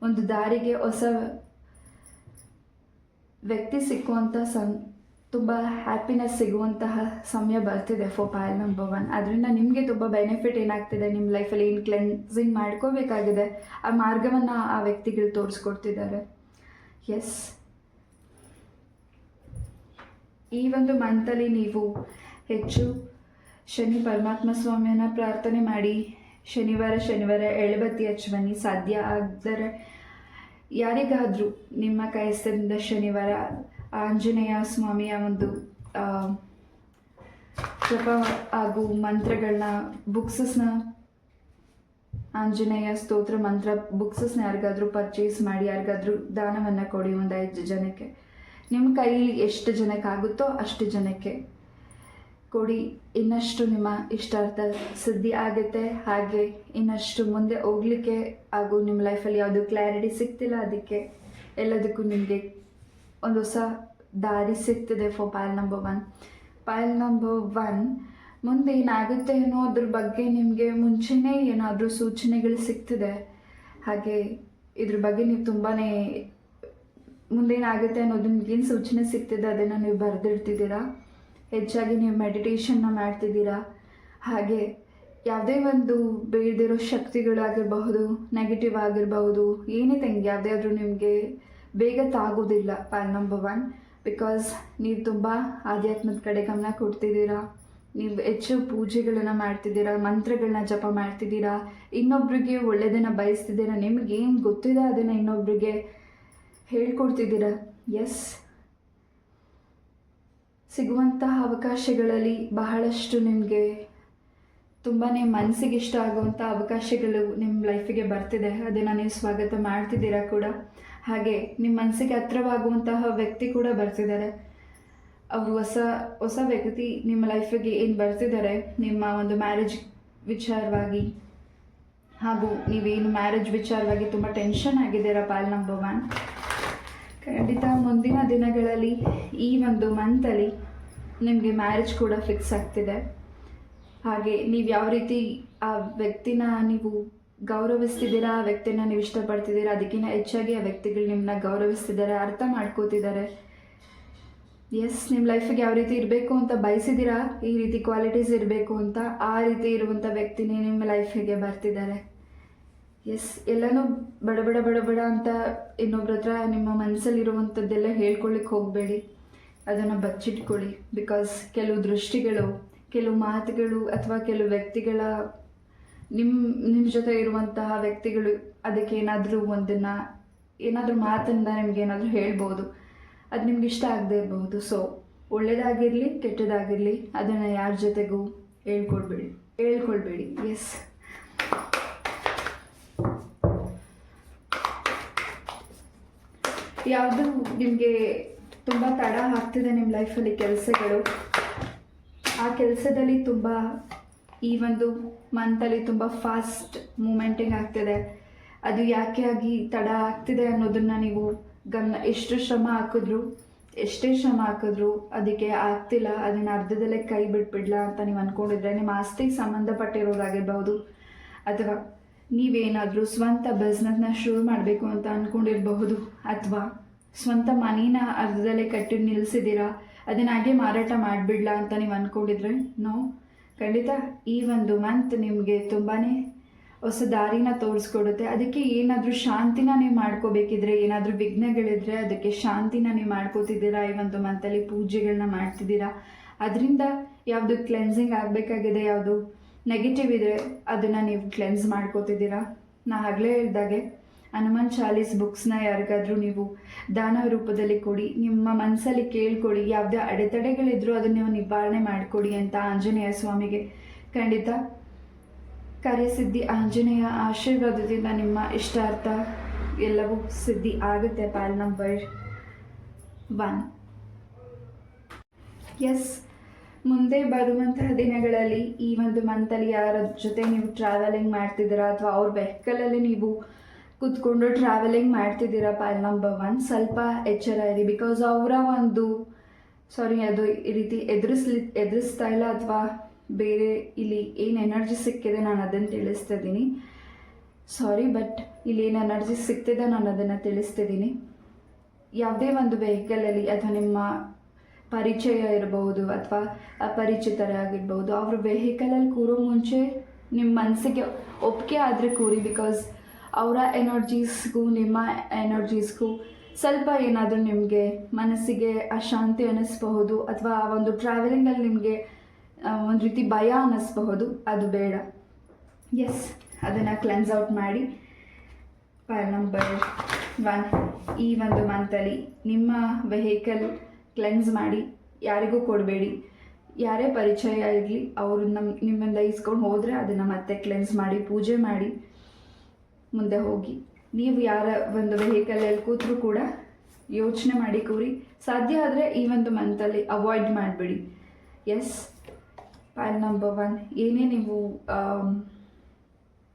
ಒಂದು ದಾರಿಗೆ ಹೊಸ ವ್ಯಕ್ತಿ ಸಿಕ್ಕುವಂಥ ತುಂಬ ಹ್ಯಾಪಿನೆಸ್ ಸಿಗುವಂತಹ ಸಮಯ ಬರ್ತಿದೆ ಫಾರ್ ಪಾಲ್ ನಂಬರ್ 1. ಅದರಿಂದ ನಿಮಗೆ ತುಂಬ ಬೆನಿಫಿಟ್ ಏನಾಗ್ತಿದೆ, ನಿಮ್ಮ ಲೈಫಲ್ಲಿ ಏನು ಕ್ಲೆನ್ಸಿಂಗ್ ಮಾಡ್ಕೋಬೇಕಾಗಿದೆ ಆ ಮಾರ್ಗವನ್ನು ಆ ವ್ಯಕ್ತಿಗಳು ತೋರಿಸ್ಕೊಡ್ತಿದ್ದಾರೆ. ಎಸ್, ಈ ಒಂದು ಮಂತಲ್ಲಿ ನೀವು ಹೆಚ್ಚು ಶನಿ ಪರಮಾತ್ಮ ಸ್ವಾಮಿಯನ್ನು ಪ್ರಾರ್ಥನೆ ಮಾಡಿ. ಶನಿವಾರ ಎಳಬತ್ತಿ ಹಚ್ಚಿ ಬನ್ನಿ. ಸಾಧ್ಯ ಆದರೆ ಯಾರಿಗಾದರೂ ನಿಮ್ಮ ಕೈಸ್ತದಿಂದ ಶನಿವಾರ ಆಂಜನೇಯ ಸ್ವಾಮಿಯ ಒಂದು ಜಪ ಹಾಗೂ ಮಂತ್ರಗಳನ್ನ ಬುಕ್ಸಸ್ನ, ಆಂಜನೇಯ ಸ್ತೋತ್ರ ಮಂತ್ರ ಬುಕ್ಸಸ್ನ ಯಾರಿಗಾದರೂ ಪರ್ಚೇಸ್ ಮಾಡಿ, ಯಾರಿಗಾದರೂ ದಾನವನ್ನು ಕೊಡಿ. ಒಂದು 5 ಜನಕ್ಕೆ, ನಿಮ್ಮ ಕೈಲಿ ಎಷ್ಟು ಜನಕ್ಕೆ ಆಗುತ್ತೋ ಅಷ್ಟು ಜನಕ್ಕೆ ಕೊಡಿ. ಇನ್ನಷ್ಟು ನಿಮ್ಮ ಇಷ್ಟಾರ್ಥ ಸಿದ್ಧಿ ಆಗುತ್ತೆ. ಹಾಗೆ ಇನ್ನಷ್ಟು ಮುಂದೆ ಹೋಗಲಿಕ್ಕೆ ಹಾಗೂ ನಿಮ್ಮ ಲೈಫಲ್ಲಿ ಯಾವುದು ಕ್ಲಾರಿಟಿ ಸಿಗ್ತಿಲ್ಲ, ಅದಕ್ಕೆ ಎಲ್ಲದಕ್ಕೂ ನಿಮಗೆ ಒಂದು ಹೊಸ ದಾರಿ ಸಿಗ್ತದೆ for pile number 1. Pile number 1 ಮುಂದೆ ಏನಾಗುತ್ತೆ ಅನ್ನೋದ್ರ ಬಗ್ಗೆ ನಿಮಗೆ ಮುಂಚೆನೇ ಏನಾದರೂ ಸೂಚನೆಗಳು ಸಿಗ್ತಿದೆ. ಹಾಗೆ ಇದ್ರ ಬಗ್ಗೆ ನೀವು ತುಂಬಾ ಮುಂದೇನಾಗುತ್ತೆ ಅನ್ನೋದು ನಿಮಗೇನು ಸೂಚನೆ ಸಿಗ್ತಿದೆ ಅದನ್ನು ನೀವು ಬರೆದಿಡ್ತಿದ್ದೀರಾ. ಹೆಚ್ಚಾಗಿ ನೀವು ಮೆಡಿಟೇಷನ್ನ ಮಾಡ್ತಿದ್ದೀರಾ. ಹಾಗೆ ಯಾವುದೇ ಒಂದು ಬೇಡದಿರೋ ಶಕ್ತಿಗಳಾಗಿರಬಹುದು, ನೆಗೆಟಿವ್ ಆಗಿರಬಹುದು, ಏನಿದೆ ಯಾವುದೇ ಆದರೂ ನಿಮಗೆ ಬೇಗ ತಾಗೋದಿಲ್ಲ ಪಾಲ್ ನಂಬರ್ 1. ಬಿಕಾಸ್ ನೀವು ತುಂಬ ಆಧ್ಯಾತ್ಮದ ಕಡೆ ಗಮನ ಕೊಡ್ತಿದ್ದೀರಾ. ನೀವು ಹೆಚ್ಚು ಪೂಜೆಗಳನ್ನು ಮಾಡ್ತಿದ್ದೀರಾ, ಮಂತ್ರಗಳನ್ನ ಜಪ ಮಾಡ್ತಿದ್ದೀರಾ, ಇನ್ನೊಬ್ರಿಗೆ ಒಳ್ಳೆಯದನ್ನು ಬಯಸ್ತಿದ್ದೀರಾ, ನಿಮಗೇನು ಗೊತ್ತಿದೆ ಅದನ್ನು ಇನ್ನೊಬ್ರಿಗೆ ಹೇಳ್ಕೊಡ್ತಿದ್ದೀರಾ. ಎಸ್, ಸಿಗುವಂತಹ ಅವಕಾಶಗಳಲ್ಲಿ ಬಹಳಷ್ಟು ನಿಮಗೆ ತುಂಬಾ ಮನಸ್ಸಿಗೆ ಇಷ್ಟ ಆಗುವಂಥ ಅವಕಾಶಗಳು ನಿಮ್ಮ ಲೈಫಿಗೆ ಬರ್ತಿದೆ. ಅದನ್ನು ನೀವು ಸ್ವಾಗತ ಮಾಡ್ತಿದ್ದೀರಾ ಕೂಡ. ಹಾಗೆ ನಿಮ್ಮ ಮನಸ್ಸಿಗೆ ಹತ್ರವಾಗುವಂತಹ ವ್ಯಕ್ತಿ ಕೂಡ ಬರ್ತಿದ್ದಾರೆ. ಅವರು ಹೊಸ ವ್ಯಕ್ತಿ ನಿಮ್ಮ ಲೈಫಿಗೆ ಏನು ಬರ್ತಿದ್ದಾರೆ, ನಿಮ್ಮ ಒಂದು ಮ್ಯಾರೇಜ್ ವಿಚಾರವಾಗಿ ಹಾಗೂ ನೀವೇನು ಮ್ಯಾರೇಜ್ ವಿಚಾರವಾಗಿ ತುಂಬ ಟೆನ್ಷನ್ ಆಗಿದ್ದೀರಾ ಪಾಲ್ ನಂಬರ್ 1. ಖಂಡಿತ ಮುಂದಿನ ದಿನಗಳಲ್ಲಿ ಈ ಒಂದು ಮಂತಲ್ಲಿ ನಿಮಗೆ ಮ್ಯಾರೇಜ್ ಕೂಡ ಫಿಕ್ಸ್ ಆಗ್ತಿದೆ. ಹಾಗೆ ನೀವು ಯಾವ ರೀತಿ ಆ ವ್ಯಕ್ತಿನ ನೀವು ಗೌರವಿಸ್ತಿದ್ದೀರಾ, ಆ ವ್ಯಕ್ತಿನ ನೀವು ಇಷ್ಟಪಡ್ತಿದ್ದೀರಾ, ಅದಕ್ಕಿಂತ ಹೆಚ್ಚಾಗಿ ಆ ವ್ಯಕ್ತಿಗಳು ನಿಮ್ಮನ್ನ ಗೌರವಿಸ್ತಿದ್ದಾರೆ, ಅರ್ಥ ಮಾಡ್ಕೋತಿದ್ದಾರೆ. ಎಸ್, ನಿಮ್ಮ ಲೈಫಿಗೆ ಯಾವ ರೀತಿ ಇರಬೇಕು ಅಂತ ಬಯಸಿದ್ದೀರಾ, ಈ ರೀತಿ ಕ್ವಾಲಿಟೀಸ್ ಇರಬೇಕು ಅಂತ, ಆ ರೀತಿ ಇರುವಂಥ ವ್ಯಕ್ತಿನೇ ನಿಮ್ಮ ಲೈಫಿಗೆ ಬರ್ತಿದ್ದಾರೆ. ಎಸ್, ಎಲ್ಲನೂ ಬಡ ಬಡ ಬಡ ಬಡ ಅಂತ ಇನ್ನೊಬ್ರ ಹತ್ರ ನಿಮ್ಮ ಮನಸ್ಸಲ್ಲಿರುವಂಥದ್ದೆಲ್ಲ ಹೇಳ್ಕೊಳ್ಳಿಕ್ಕೆ ಹೋಗಬೇಡಿ, ಅದನ್ನು ಬಚ್ಚಿಟ್ಕೊಳ್ಳಿ. ಬಿಕಾಸ್ ಕೆಲವು ದೃಷ್ಟಿಗಳು, ಕೆಲವು ಮಾತುಗಳು ಅಥವಾ ಕೆಲವು ವ್ಯಕ್ತಿಗಳ ನಿಮ್ಮ ಜೊತೆ ಇರುವಂತಹ ವ್ಯಕ್ತಿಗಳು ಅದಕ್ಕೆ ಏನಾದರೂ ಮಾತನ್ನು ನಿಮ್ಗೆ ಏನಾದರೂ ಹೇಳ್ಬೋದು, ಅದು ನಿಮ್ಗೆ ಇಷ್ಟ ಆಗದೆ ಇರಬಹುದು. ಸೊ ಒಳ್ಳೆಯದಾಗಿರಲಿ ಕೆಟ್ಟದಾಗಿರಲಿ ಅದನ್ನು ಯಾರ ಜೊತೆಗೂ ಹೇಳ್ಕೊಳ್ಬೇಡಿ. ಎಸ್, ಯಾವುದು ನಿಮಗೆ ತುಂಬ ತಡ ಆಗ್ತಿದೆ ನಿಮ್ಮ ಲೈಫಲ್ಲಿ ಕೆಲಸಗಳು, ಆ ಕೆಲಸದಲ್ಲಿ ತುಂಬ ಈ ಒಂದು ಮಂತಲ್ಲಿ ತುಂಬ ಫಾಸ್ಟ್ ಮೂಮೆಂಟಿಂಗ್ ಆಗ್ತಿದೆ. ಅದು ಯಾಕೆ ಆಗಿ ತಡ ಆಗ್ತಿದೆ ಅನ್ನೋದನ್ನು ನೀವು ಎಷ್ಟೇ ಶ್ರಮ ಹಾಕಿದ್ರು ಅದಕ್ಕೆ ಆಗ್ತಿಲ್ಲ, ಅದನ್ನು ಅರ್ಧದಲ್ಲೇ ಕೈ ಬಿಟ್ಬಿಡ್ಲಾ ಅಂತ ನೀವು ಅಂದ್ಕೊಂಡಿದ್ರೆ, ನಿಮ್ಮ ಆಸ್ತಿಗೆ ಸಂಬಂಧಪಟ್ಟಿರೋದಾಗಿರ್ಬೋದು, ಅಥವಾ ನೀವೇನಾದರೂ ಸ್ವಂತ ಬಿಸ್ನೆಸ್ನ ಶುರು ಮಾಡಬೇಕು ಅಂತ ಅಂದ್ಕೊಂಡಿರಬಹುದು, ಅಥವಾ ಸ್ವಂತ ಮನೇನ ಅರ್ಧದಲ್ಲೇ ಕಟ್ಟಿ ನಿಲ್ಲಿಸಿದ್ದೀರಾ, ಅದನ್ನು ಹಾಗೆ ಮಾರಾಟ ಮಾಡಿಬಿಡ್ಲಾ ಅಂತ ನೀವು ಅಂದ್ಕೊಂಡಿದ್ರೆ, ಖಂಡಿತ ಈ ಒಂದು ಮಂತ್ ನಿಮಗೆ ತುಂಬಾ ಹೊಸ ದಾರಿನ ತೋರಿಸ್ಕೊಡುತ್ತೆ. ಅದಕ್ಕೆ ಏನಾದರೂ ಶಾಂತಿನ ನೀವು ಮಾಡ್ಕೋಬೇಕಿದ್ರೆ, ಏನಾದರೂ ವಿಘ್ನಗಳಿದ್ರೆ ಅದಕ್ಕೆ ಶಾಂತಿನ ನೀವು ಮಾಡ್ಕೋತಿದ್ದೀರಾ. ಈ ಒಂದು ಮಂತಲ್ಲಿ ಪೂಜೆಗಳನ್ನ ಮಾಡ್ತಿದ್ದೀರಾ, ಅದರಿಂದ ಯಾವುದು ಕ್ಲೆನ್ಸಿಂಗ್ ಆಗಬೇಕಾಗಿದೆ, ಯಾವುದು ನೆಗೆಟಿವ್ ಇದೆ ಅದನ್ನು ನೀವು ಕ್ಲೆನ್ಸ್ ಮಾಡ್ಕೋತಿದ್ದೀರಾ. ನಾ ಆಗಲೇ ಹೇಳಿದಾಗೆ ಹನುಮಾನ್ ಚಾಲೀಸ್ ಬುಕ್ಸ್ನ ಯಾರಿಗಾದರೂ ನೀವು ದಾನ ರೂಪದಲ್ಲಿ ಕೊಡಿ, ನಿಮ್ಮ ಮನಸ್ಸಲ್ಲಿ ಕೇಳ್ಕೊಳ್ಳಿ, ಯಾವುದೇ ಅಡೆತಡೆಗಳಿದ್ರೂ ಅದನ್ನು ನೀವು ನಿವಾರಣೆ ಮಾಡಿಕೊಡಿ ಅಂತ ಆಂಜನೇಯ ಸ್ವಾಮಿಗೆ. ಖಂಡಿತ ಕಾರ್ಯಸಿದ್ಧಿ ಆಂಜನೇಯ ಆಶೀರ್ವಾದದಿಂದ ನಿಮ್ಮ ಇಷ್ಟಾರ್ಥ ಎಲ್ಲವೂ ಸಿದ್ಧಿ ಆಗುತ್ತೆ. ಪಾಲ್ ನಂಬರ್ 1. ಎಸ್, ಮುಂದೆ ಬರುವಂತಹ ದಿನಗಳಲ್ಲಿ ಈ ಒಂದು ಮಂತಲ್ಲಿ ಯಾರ ಜೊತೆ ನೀವು ಟ್ರಾವೆಲಿಂಗ್ ಮಾಡ್ತಿದ್ದೀರಾ ಅಥವಾ ಅವ್ರ ವೆಹಿಕಲಲ್ಲಿ ನೀವು ಕೂತ್ಕೊಂಡು ಟ್ರಾವೆಲಿಂಗ್ ಮಾಡ್ತಿದ್ದೀರಾ, ಪಾಲ್ ನಂಬರ್ 1, ಸ್ವಲ್ಪ ಎಚ್ಚರ ಇರಿ. ಬಿಕಾಸ್ ಅವರ ಒಂದು ಅದು ಈ ರೀತಿ ಎದುರಿಸ್ತಾ ಇಲ್ಲ, ಅಥವಾ ಬೇರೆ ಇಲ್ಲಿ ಏನು ಎನರ್ಜಿ ಸಿಕ್ಕಿದೆ ನಾನು ಅದನ್ನು ತಿಳಿಸ್ತಿದ್ದೀನಿ. ಬಟ್ ಇಲ್ಲಿ ಏನು ಎನರ್ಜಿ ಸಿಗ್ತಿದೆ ನಾನು ಅದನ್ನು ತಿಳಿಸ್ತಿದ್ದೀನಿ. ಯಾವುದೇ ಒಂದು ವೆಹಿಕಲಲ್ಲಿ ಅಥವಾ ನಿಮ್ಮ ಪರಿಚಯ ಇರಬಹುದು ಅಥವಾ ಅಪರಿಚಿತರಾಗಿರ್ಬೋದು, ಅವ್ರ ವೆಹಿಕಲಲ್ಲಿ ಕೂರೋ ಮುಂಚೆ ನಿಮ್ಮ ಮನಸ್ಸಿಗೆ ಒಪ್ಪಿಗೆ ಆದರೆ ಕೂರಿ. ಬಿಕಾಸ್ ಅವರ ಎನರ್ಜೀಸ್ಗೂ ನಿಮ್ಮ ಎನರ್ಜೀಸ್ಗೂ ಸ್ವಲ್ಪ ಏನಾದರೂ ನಿಮಗೆ ಮನಸ್ಸಿಗೆ ಅಶಾಂತಿ ಅನ್ನಿಸ್ಬಹುದು, ಅಥವಾ ಆ ಒಂದು ಟ್ರಾವೆಲಿಂಗಲ್ಲಿ ನಿಮಗೆ ಒಂದು ರೀತಿ ಭಯ ಅನ್ನಿಸ್ಬಹುದು, ಅದು ಬೇಡ. ಎಸ್, ಅದನ್ನು ಕ್ಲೆನ್ಸ್ ಔಟ್ ಮಾಡಿ. ಪಾಲ್ ನಂಬರ್ 1, ಈ ಒಂದು ಮಂತಲ್ಲಿ ನಿಮ್ಮ ವೆಹಿಕಲ್ ಕ್ಲೆನ್ಸ್ ಮಾಡಿ, ಯಾರಿಗೂ ಕೊಡಬೇಡಿ. ಯಾರೇ ಪರಿಚಯ ಇರಲಿ ಅವರು ನಿಮ್ಮಿಂದ ಇಸ್ಕೊಂಡು ಹೋದರೆ ಅದನ್ನು ಮತ್ತೆ ಕ್ಲೆನ್ಸ್ ಮಾಡಿ, ಪೂಜೆ ಮಾಡಿ ಮುಂದೆ ಹೋಗಿ. ನೀವು ಯಾರ ಒಂದು ವೆಹಿಕಲಲ್ಲಿ ಕೂತ್ರೂ ಕೂಡ ಯೋಚನೆ ಮಾಡಿ ಕೂರಿ. ಸಾಧ್ಯ ಆದರೆ ಈ ಒಂದು ಮಂತಲ್ಲಿ ಅವಾಯ್ಡ್ ಮಾಡಿಬಿಡಿ. ಎಸ್, ಪಾಲ್ ನಂಬರ್ 1, ಏನೇ ನೀವು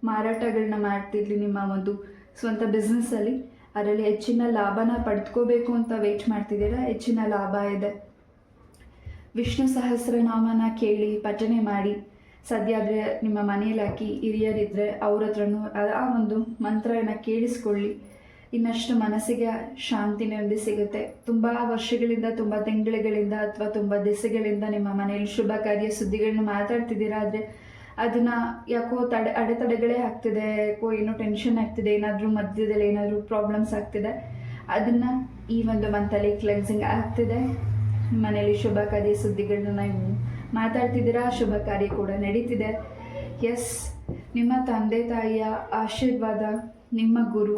ಮಾರಾಟಗಳನ್ನ ಮಾಡ್ತಿರ್ಲಿ ನಿಮ್ಮ ಒಂದು ಸ್ವಂತ ಬಿಸ್ನೆಸ್ಸಲ್ಲಿ, ಅದರಲ್ಲಿ ಹೆಚ್ಚಿನ ಲಾಭನ ಪಡೆದುಕೋಬೇಕು ಅಂತ ವೆಯ್ಟ್ ಮಾಡ್ತಿದ್ದೀರಾ, ಹೆಚ್ಚಿನ ಲಾಭ ಇದೆ. ವಿಷ್ಣು ಸಹಸ್ರನಾಮನ ಕೇಳಿ ಪಠನೆ ಮಾಡಿ. ಸದ್ಯ ಆದರೆ ನಿಮ್ಮ ಮನೆಯಲ್ಲಿ ಹಾಕಿ ಹಿರಿಯರಿದ್ದರೆ ಅವ್ರ ಹತ್ರನೂ ಆ ಒಂದು ಮಂತ್ರನ ಕೇಳಿಸ್ಕೊಳ್ಳಿ. ಇನ್ನಷ್ಟು ಮನಸ್ಸಿಗೆ ಶಾಂತಿ ನೆಮ್ಮದಿ ಸಿಗುತ್ತೆ. ತುಂಬ ವರ್ಷಗಳಿಂದ, ತುಂಬ ತಿಂಗಳುಗಳಿಂದ ಅಥವಾ ತುಂಬ ದಿವಸಗಳಿಂದ ನಿಮ್ಮ ಮನೆಯಲ್ಲಿ ಶುಭ ಕಾರ್ಯ ಸುದ್ದಿಗಳನ್ನ ಮಾತಾಡ್ತಿದ್ದೀರಾ, ಆದರೆ ಅದನ್ನು ಯಾಕೋ ಅಡೆತಡೆಗಳೇ ಆಗ್ತಿದೆ, ಯಾಕೋ ಏನೋ ಟೆನ್ಷನ್ ಆಗ್ತಿದೆ, ಏನಾದರೂ ಮಧ್ಯದಲ್ಲಿ ಏನಾದರೂ ಪ್ರಾಬ್ಲಮ್ಸ್ ಆಗ್ತಿದೆ, ಅದನ್ನು ಈ ಒಂದು ಮಂತಲ್ಲಿ ಕ್ಲೆನ್ಸಿಂಗ್ ಆಗ್ತಿದೆ. ಮನೆಯಲ್ಲಿ ಶುಭ ಕಾರ್ಯ ಸುದ್ದಿಗಳನ್ನ ನೀವು ಮಾತಾಡ್ತಿದ್ದೀರಾ, ಶುಭ ಕಾರ್ಯ ಕೂಡ ನಡೀತಿದೆ. ಎಸ್, ನಿಮ್ಮ ತಂದೆ ತಾಯಿಯ ಆಶೀರ್ವಾದ, ನಿಮ್ಮ ಗುರು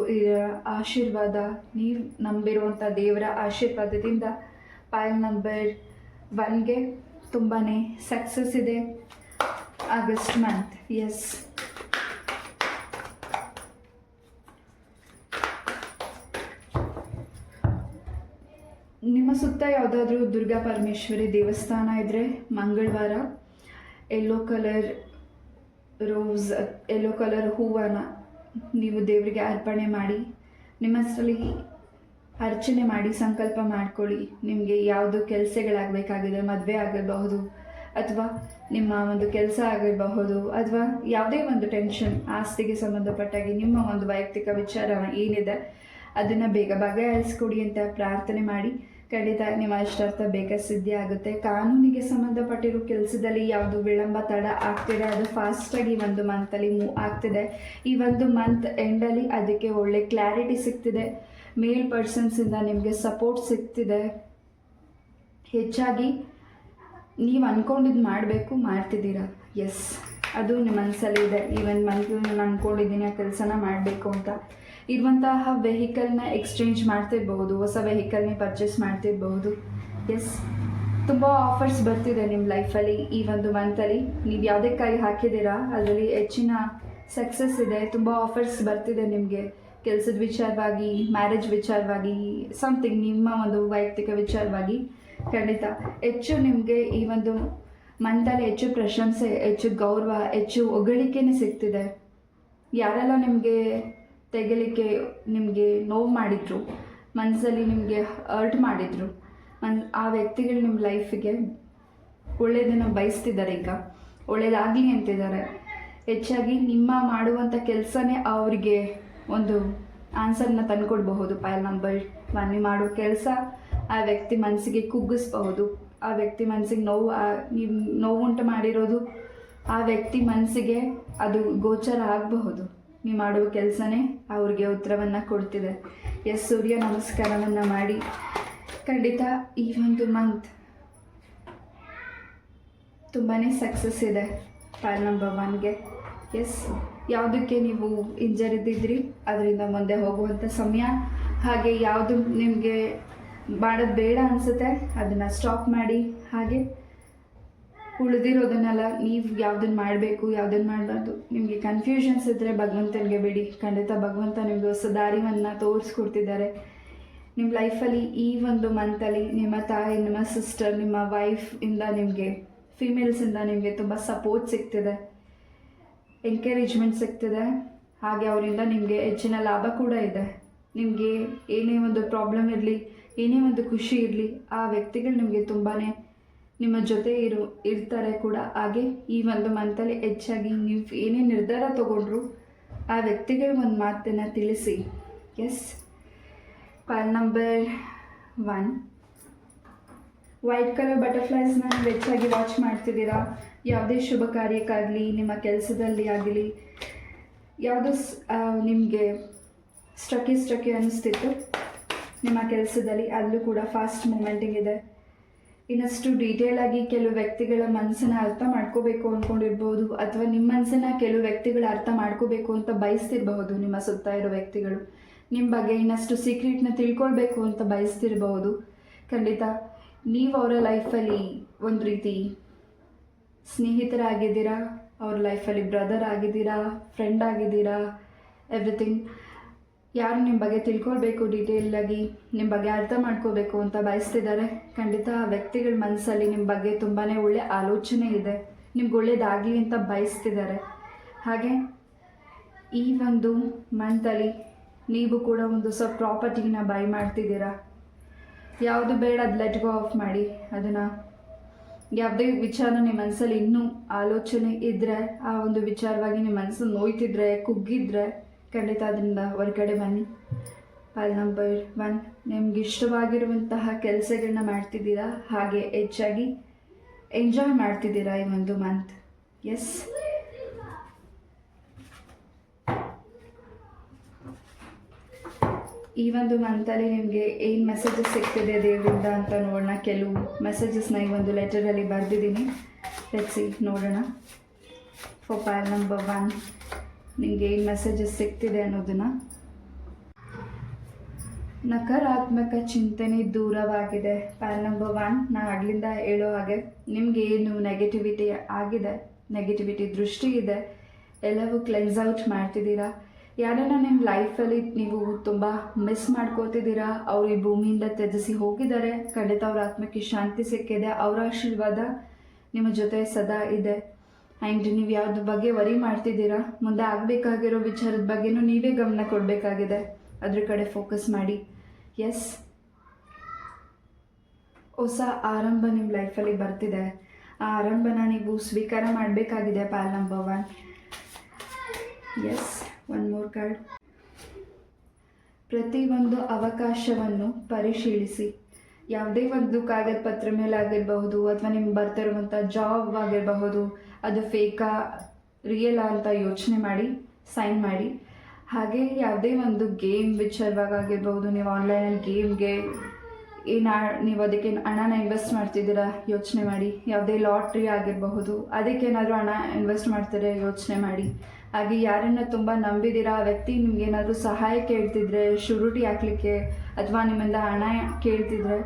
ಆಶೀರ್ವಾದ, ನೀವು ನಂಬಿರುವಂಥ ದೇವರ ಆಶೀರ್ವಾದದಿಂದ ಪಾಲ್ ನಂಬರ್ 1ಗೆ ತುಂಬಾ ಸಕ್ಸಸ್ ಇದೆ ಆಗಸ್ಟ್ ಮಂತ್. ಎಸ್, ನಿಮ್ಮ ಸುತ್ತ ಯಾವುದಾದ್ರೂ ದುರ್ಗಾ ಪರಮೇಶ್ವರಿ ದೇವಸ್ಥಾನ ಇದ್ದರೆ ಮಂಗಳವಾರ ಯೆಲ್ಲೋ ಕಲರ್ ಹೂವನ್ನು ನೀವು ದೇವರಿಗೆ ಅರ್ಪಣೆ ಮಾಡಿ, ನಿಮ್ಮ ಹೆಸರಲ್ಲಿ ಅರ್ಚನೆ ಮಾಡಿ ಸಂಕಲ್ಪ ಮಾಡ್ಕೊಳ್ಳಿ. ನಿಮಗೆ ಯಾವುದು ಕೆಲಸಗಳಾಗಬೇಕಾಗಿದೆ, ಮದುವೆ ಆಗಿರಬಹುದು ಅಥವಾ ನಿಮ್ಮ ಒಂದು ಕೆಲಸ ಆಗಿರಬಹುದು, ಅಥವಾ ಯಾವುದೇ ಒಂದು ಟೆನ್ಷನ್, ಆಸ್ತಿಗೆ ಸಂಬಂಧಪಟ್ಟಾಗಿ ನಿಮ್ಮ ಒಂದು ವೈಯಕ್ತಿಕ ವಿಚಾರ ಏನಿದೆ ಅದನ್ನು ಬೇಗ ಬಗೆಹರಿಸ್ಕೊಡಿ ಅಂತ ಪ್ರಾರ್ಥನೆ ಮಾಡಿ. ಖಂಡಿತ ನಿಮ್ಮ ಇಷ್ಟಾರ್ಥ ಬೇಗ ಸಿದ್ಧಿ ಆಗುತ್ತೆ. ಕಾನೂನಿಗೆ ಸಂಬಂಧಪಟ್ಟಿರೋ ಕೆಲಸದಲ್ಲಿ ಯಾವುದು ವಿಳಂಬ ತಡ ಆಗ್ತಿದೆ ಅದು ಫಾಸ್ಟಾಗಿ ಒಂದು ಮಂತಲ್ಲಿ ಮೂವ್ ಆಗ್ತಿದೆ. ಈ ಒಂದು ಮಂತ್ ಎಂಡಲ್ಲಿ ಅದಕ್ಕೆ ಒಳ್ಳೆ ಕ್ಲಾರಿಟಿ ಸಿಗ್ತಿದೆ. ಮೇಲ್ ಪರ್ಸನ್ಸಿಂದ ನಿಮಗೆ ಸಪೋರ್ಟ್ ಸಿಗ್ತಿದೆ. ಹೆಚ್ಚಾಗಿ ನೀವು ಅಂದ್ಕೊಂಡಿದ್ದು ಮಾಡಬೇಕು, ಮಾಡ್ತಿದ್ದೀರಾ. ಎಸ್, ಅದು ನಿಮ್ಮ ಮನಸ್ಸಲ್ಲಿ ಇದೆ. ಈ ಒಂದು ಮಂತ್ ನಾನು ಅಂದ್ಕೊಂಡಿದ್ದೀನಿ ಆ ಕೆಲಸನ ಮಾಡಬೇಕು ಅಂತ. ಇರುವಂತಹ ವೆಹಿಕಲ್ನ ಎಕ್ಸ್ಚೇಂಜ್ ಮಾಡ್ತಿರ್ಬಹುದು, ಹೊಸ ವೆಹಿಕಲ್ನ ಪರ್ಚೇಸ್ ಮಾಡ್ತಿರ್ಬಹುದು. ಎಸ್, ತುಂಬ ಆಫರ್ಸ್ ಬರ್ತಿದೆ ನಿಮ್ಮ ಲೈಫಲ್ಲಿ. ಈ ಒಂದು ಮಂತಲ್ಲಿ ನೀವು ಯಾವುದೇ ಕೈ ಹಾಕಿದ್ದೀರಾ ಅದರಲ್ಲಿ ಹೆಚ್ಚಿನ ಸಕ್ಸಸ್ ಇದೆ. ತುಂಬ ಆಫರ್ಸ್ ಬರ್ತಿದೆ ನಿಮಗೆ, ಕೆಲಸದ ವಿಚಾರವಾಗಿ, ಮ್ಯಾರೇಜ್ ವಿಚಾರವಾಗಿ, ಸಮಥಿಂಗ್ ನಿಮ್ಮ ಒಂದು ವೈಯಕ್ತಿಕ ವಿಚಾರವಾಗಿ. ಖಂಡಿತ ಹೆಚ್ಚು ನಿಮಗೆ ಈ ಒಂದು ಮಂತಲ್ಲಿ ಹೆಚ್ಚು ಪ್ರಶಂಸೆ, ಹೆಚ್ಚು ಗೌರವ, ಹೆಚ್ಚು ಹೊಗಳಿಕೆನೇ ಸಿಗ್ತಿದೆ. ಯಾರೆಲ್ಲ ನಿಮಗೆ ತೆಗಲಿಕ್ಕೆ ನಿಮಗೆ ನೋವು ಮಾಡಿದರು, ಮನಸ್ಸಲ್ಲಿ ನಿಮಗೆ ಹರ್ಟ್ ಮಾಡಿದರು, ಆ ವ್ಯಕ್ತಿಗಳು ನಿಮ್ಮ ಲೈಫಿಗೆ ಒಳ್ಳೆಯದನ್ನು ಬಯಸ್ತಿದ್ದಾರೆ. ಈಗ ಒಳ್ಳೆಯದಾಗಲಿ ಅಂತಿದ್ದಾರೆ. ಹೆಚ್ಚಾಗಿ ನಿಮ್ಮ ಮಾಡುವಂಥ ಕೆಲಸನೇ ಅವರಿಗೆ ಒಂದು ಆನ್ಸರ್ನ ತಂದುಕೊಡ್ಬಹುದು. ಫೈಲ್ ನಂಬರ್ 1, ನೀವು ಮಾಡೋ ಕೆಲಸ ಆ ವ್ಯಕ್ತಿ ಮನಸ್ಸಿಗೆ ಕುಗ್ಗಿಸ್ಬಹುದು. ಆ ವ್ಯಕ್ತಿ ಮನಸ್ಸಿಗೆ ನೀವು ನೋವುಂಟು ಮಾಡಿರೋದು ಆ ವ್ಯಕ್ತಿ ಮನಸ್ಸಿಗೆ ಅದು ಗೋಚರ ಆಗಬಹುದು. ನೀವು ಮಾಡುವ ಕೆಲಸನೇ ಅವ್ರಿಗೆ ಉತ್ತರವನ್ನು ಕೊಡ್ತಿದೆ. ಎಸ್, ಸೂರ್ಯ ನಮಸ್ಕಾರವನ್ನು ಮಾಡಿ. ಖಂಡಿತ ಈ ಒಂದು ಮಂತ್ ತುಂಬಾ ಸಕ್ಸಸ್ ಇದೆ ಫೈಲ್ ನಂಬರ್ 1ಗೆ. ಎಸ್, ಯಾವುದಕ್ಕೆ ನೀವು ಹಿಂಜರಿದಿದ್ರಿ ಅದರಿಂದ ಮುಂದೆ ಹೋಗುವಂಥ ಸಮಯ. ಹಾಗೆ ಯಾವುದು ನಿಮಗೆ ಮಾಡೋದು ಬೇಡ ಅನಿಸುತ್ತೆ ಅದನ್ನು ಸ್ಟಾಪ್ ಮಾಡಿ. ಹಾಗೆ ಉಳಿದಿರೋದನ್ನೆಲ್ಲ ನೀವು ಯಾವುದನ್ನು ಮಾಡಬೇಕು, ಯಾವುದನ್ನು ಮಾಡಬಾರ್ದು, ನಿಮಗೆ ಕನ್ಫ್ಯೂಷನ್ಸ್ ಇದ್ದರೆ ಭಗವಂತನಿಗೆ ಬಿಡಿ. ಖಂಡಿತ ಭಗವಂತ ನಿಮಗೆ ಹೊಸ ದಾರಿಯನ್ನು ತೋರಿಸ್ಕೊಡ್ತಿದ್ದಾರೆ. ನಿಮ್ಮ ಲೈಫಲ್ಲಿ ಈ ಒಂದು ಮಂತಲ್ಲಿ ನಿಮ್ಮ ತಾಯಿ, ನಿಮ್ಮ ಸಿಸ್ಟರ್, ನಿಮ್ಮ ವೈಫಿಂದ ನಿಮಗೆ, ಫಿಮೇಲ್ಸಿಂದ ನಿಮಗೆ ತುಂಬ ಸಪೋರ್ಟ್ ಸಿಗ್ತಿದೆ, ಎಂಕರೇಜ್ಮೆಂಟ್ ಸಿಗ್ತಿದೆ. ಹಾಗೆ ಅವರಿಂದ ನಿಮಗೆ ಹೆಚ್ಚಿನ ಲಾಭ ಕೂಡ ಇದೆ. ನಿಮಗೆ ಏನೇ ಒಂದು ಪ್ರಾಬ್ಲಮ್ ಇರಲಿ, ಏನೇ ಒಂದು ಖುಷಿ ಇರಲಿ, ಆ ವ್ಯಕ್ತಿಗಳು ನಿಮಗೆ ತುಂಬಾ ನಿಮ್ಮ ಜೊತೆ ಇರ್ತಾರೆ ಕೂಡ. ಹಾಗೆ ಈ ಒಂದು ಮಂತಲ್ಲಿ ಹೆಚ್ಚಾಗಿ ನೀವು ಏನೇ ನಿರ್ಧಾರ ತೊಗೊಂಡ್ರು ಆ ವ್ಯಕ್ತಿಗಳು ಒಂದು ಮಾತನ್ನು ತಿಳಿಸಿ. Yes, pile number 1, white colour ಬಟರ್ಫ್ಲೈಸ್ನ ನೀವು ಹೆಚ್ಚಾಗಿ ವಾಚ್ ಮಾಡ್ತಿದ್ದೀರಾ. ಯಾವುದೇ ಶುಭ ಕಾರ್ಯಕ್ಕಾಗಲಿ, ನಿಮ್ಮ ಕೆಲಸದಲ್ಲಿ ಆಗಲಿ, ಯಾವುದೋ ನಿಮಗೆ ಸ್ಟ್ರಕ್ಕಿ ಅನ್ನಿಸ್ತಿತ್ತು ನಿಮ್ಮ ಕೆಲಸದಲ್ಲಿ, ಅಲ್ಲೂ ಕೂಡ ಫಾಸ್ಟ್ ಮೂಮೆಂಟಿಂಗ್ ಇದೆ. ಇನ್ನಷ್ಟು ಡೀಟೇಲಾಗಿ ಕೆಲವು ವ್ಯಕ್ತಿಗಳ ಮನಸ್ಸನ್ನು ಅರ್ಥ ಮಾಡ್ಕೋಬೇಕು ಅಂದ್ಕೊಂಡಿರ್ಬೋದು, ಅಥವಾ ನಿಮ್ಮ ಮನಸ್ಸನ್ನು ಕೆಲವು ವ್ಯಕ್ತಿಗಳು ಅರ್ಥ ಮಾಡ್ಕೋಬೇಕು ಅಂತ ಬಯಸ್ತಿರಬಹುದು. ನಿಮ್ಮ ಸುತ್ತ ಇರೋ ವ್ಯಕ್ತಿಗಳು ನಿಮ್ಮ ಬಗ್ಗೆ ಇನ್ನಷ್ಟು ಸೀಕ್ರೆಟ್ನ ತಿಳ್ಕೊಳ್ಬೇಕು ಅಂತ ಬಯಸ್ತಿರಬಹುದು. ಖಂಡಿತ ನೀವು ಅವರ ಲೈಫಲ್ಲಿ ಒಂದು ರೀತಿ ಸ್ನೇಹಿತರಾಗಿದ್ದೀರಾ, ಅವ್ರ ಲೈಫಲ್ಲಿ ಬ್ರದರ್ ಆಗಿದ್ದೀರಾ, ಫ್ರೆಂಡ್ ಆಗಿದ್ದೀರಾ, ಎವ್ರಿಥಿಂಗ್. ಯಾರು ನಿಮ್ಮ ಬಗ್ಗೆ ತಿಳ್ಕೊಳ್ಬೇಕು, ಡೀಟೇಲಾಗಿ ನಿಮ್ಮ ಬಗ್ಗೆ ಅರ್ಥ ಮಾಡ್ಕೋಬೇಕು ಅಂತ ಬಯಸ್ತಿದ್ದಾರೆ. ಖಂಡಿತ ಆ ವ್ಯಕ್ತಿಗಳ ಮನಸ್ಸಲ್ಲಿ ನಿಮ್ಮ ಬಗ್ಗೆ ತುಂಬಾ ಒಳ್ಳೆ ಆಲೋಚನೆ ಇದೆ, ನಿಮ್ಗೆ ಒಳ್ಳೇದಾಗಲಿ ಅಂತ ಬಯಸ್ತಿದ್ದಾರೆ. ಹಾಗೆ ಈ ಒಂದು ಮಂತಲ್ಲಿ ನೀವು ಕೂಡ ಒಂದು ಹೊಸ ಪ್ರಾಪರ್ಟಿನ ಬೈ ಮಾಡ್ತಿದ್ದೀರಾ. ಯಾವುದು ಬೇಡ ಅದು ಲೆಟ್ ಗೋ ಆಫ್ ಮಾಡಿ. ಅದನ್ನು ಯಾವುದೇ ವಿಚಾರ ನಿಮ್ಮ ಮನಸ್ಸಲ್ಲಿ ಇನ್ನೂ ಆಲೋಚನೆ ಇದ್ದರೆ, ಆ ಒಂದು ವಿಚಾರವಾಗಿ ನಿಮ್ಮ ಮನಸ್ಸು ನೋಯ್ತಿದ್ರೆ, ಕುಗ್ಗಿದ್ರೆ, ಖಂಡಿತ ಅದರಿಂದ ಹೊರಗಡೆ ಬನ್ನಿ. ಫೈಲ್ ನಂಬರ್ 1, ನಿಮ್ಗೆ ಇಷ್ಟವಾಗಿರುವಂತಹ ಕೆಲಸಗಳನ್ನ ಮಾಡ್ತಿದ್ದೀರಾ. ಹಾಗೆ ಹೆಚ್ಚಾಗಿ ಎಂಜಾಯ್ ಮಾಡ್ತಿದ್ದೀರಾ ಈ ಒಂದು ಮಂತ್. ಎಸ್, ಈ ಒಂದು ಮಂತಲ್ಲಿ ನಿಮಗೆ ಏನು ಮೆಸೇಜಸ್ ಸಿಗ್ತಿದೆ ದೇವರಿಂದ ಅಂತ ನೋಡೋಣ. ಕೆಲವು ಮೆಸೇಜಸ್ನ ಈ ಒಂದು ಲೆಟರಲ್ಲಿ ಬರೆದಿದ್ದೀನಿ. ಲೆಟ್ಸಿ ನೋಡೋಣ. ಫಾರ್ ಫೈಲ್ ನಂಬರ್ 1 ನಿಮಗೆ ಏನು ಮೆಸೇಜಸ್ ಸಿಗ್ತಿದೆ ಅನ್ನೋದನ್ನು. ನಕಾರಾತ್ಮಕ ಚಿಂತನೆ ದೂರವಾಗಿದೆ. ಫೈಲ್ ನಂಬರ್ 1, ನಾನು ಆಗ್ಲಿಂದ ಹೇಳೋ ಹಾಗೆ ನಿಮಗೆ ಏನು ನೆಗೆಟಿವಿಟಿ ಆಗಿದೆ, ನೆಗೆಟಿವಿಟಿ ದೃಷ್ಟಿ ಇದೆ, ಎಲ್ಲವೂ ಕ್ಲೆನ್ಸ್ ಔಟ್ ಮಾಡ್ತಿದ್ದೀರಾ. ಯಾರನ್ನ ನಿಮ್ಮ ಲೈಫಲ್ಲಿ ನೀವು ತುಂಬ ಮಿಸ್ ಮಾಡ್ಕೋತಿದ್ದೀರಾ, ಅವರು ಈ ಭೂಮಿಯಿಂದ ತ್ಯಜಿಸಿ ಹೋಗಿದ್ದಾರೆ. ಖಂಡಿತ ಅವ್ರ ಆತ್ಮಕ್ಕೆ ಶಾಂತಿ ಸಿಕ್ಕಿದೆ. ಅವರ ಆಶೀರ್ವಾದ ನಿಮ್ಮ ಜೊತೆ ಸದಾ ಇದೆ. ಆ್ಯಂಡ್ ನೀವು ಯಾವ್ದ್ರ ಬಗ್ಗೆ ವರಿ ಮಾಡ್ತಿದ್ದೀರಾ, ಮುಂದೆ ಆಗಬೇಕಾಗಿರೋ ವಿಚಾರದ ಬಗ್ಗೆನೂ ನೀವೇ ಗಮನ ಕೊಡಬೇಕಾಗಿದೆ. ಅದ್ರ ಕಡೆ ಫೋಕಸ್ ಮಾಡಿ. ಎಸ್, ಹೊಸ ಆರಂಭ ನಿಮ್ಮ ಲೈಫಲ್ಲಿ ಬರ್ತಿದೆ. ಆ ಆರಂಭನ ನೀವು ಸ್ವೀಕಾರ ಮಾಡಬೇಕಾಗಿದೆ pile number 1. Yes, one more card. ಪ್ರತಿಯೊಂದು ಅವಕಾಶವನ್ನು ಪರಿಶೀಲಿಸಿ. ಯಾವುದೇ ಒಂದು ಕಾಗದ ಪತ್ರ ಮೇಲೆ ಆಗಿರಬಹುದು ಅಥವಾ ನಿಮ್ಗೆ ಬರ್ತಿರುವಂಥ ಜಾಬ್ ಆಗಿರಬಹುದು, ಅದು ಫೇಕಾ ರಿಯಲ್ ಅಂತ ಯೋಚನೆ ಮಾಡಿ ಸೈನ್ ಮಾಡಿ. ಹಾಗೆ ಯಾವುದೇ ಒಂದು ಗೇಮ್ ವಿಚಾರವಾಗಿರ್ಬೋದು, ನೀವು ಆನ್ಲೈನಲ್ಲಿ ಗೇಮ್ಗೆ ನೀವು ಅದಕ್ಕೆ ಹಣನ ಇನ್ವೆಸ್ಟ್ ಮಾಡ್ತಿದ್ದೀರಾ ಯೋಚನೆ ಮಾಡಿ. ಯಾವುದೇ ಲಾಟ್ರಿ ಆಗಿರಬಹುದು, ಅದಕ್ಕೇನಾದರೂ ಹಣ ಇನ್ವೆಸ್ಟ್ ಮಾಡ್ತಾರೆ ಯೋಚನೆ ಮಾಡಿ. ಹಾಗೆ ಯಾರನ್ನ ತುಂಬ ನಂಬಿದ್ದೀರಾ ಆ ವ್ಯಕ್ತಿ ನಿಮ್ಗೇನಾದರೂ ಸಹಾಯ ಕೇಳ್ತಿದ್ರೆ, ಶೂರಿಟಿ ಹಾಕ್ಲಿಕ್ಕೆ ಅಥವಾ ನಿಮ್ಮಿಂದ ಹಣ ಕೇಳ್ತಿದ್ರೆ,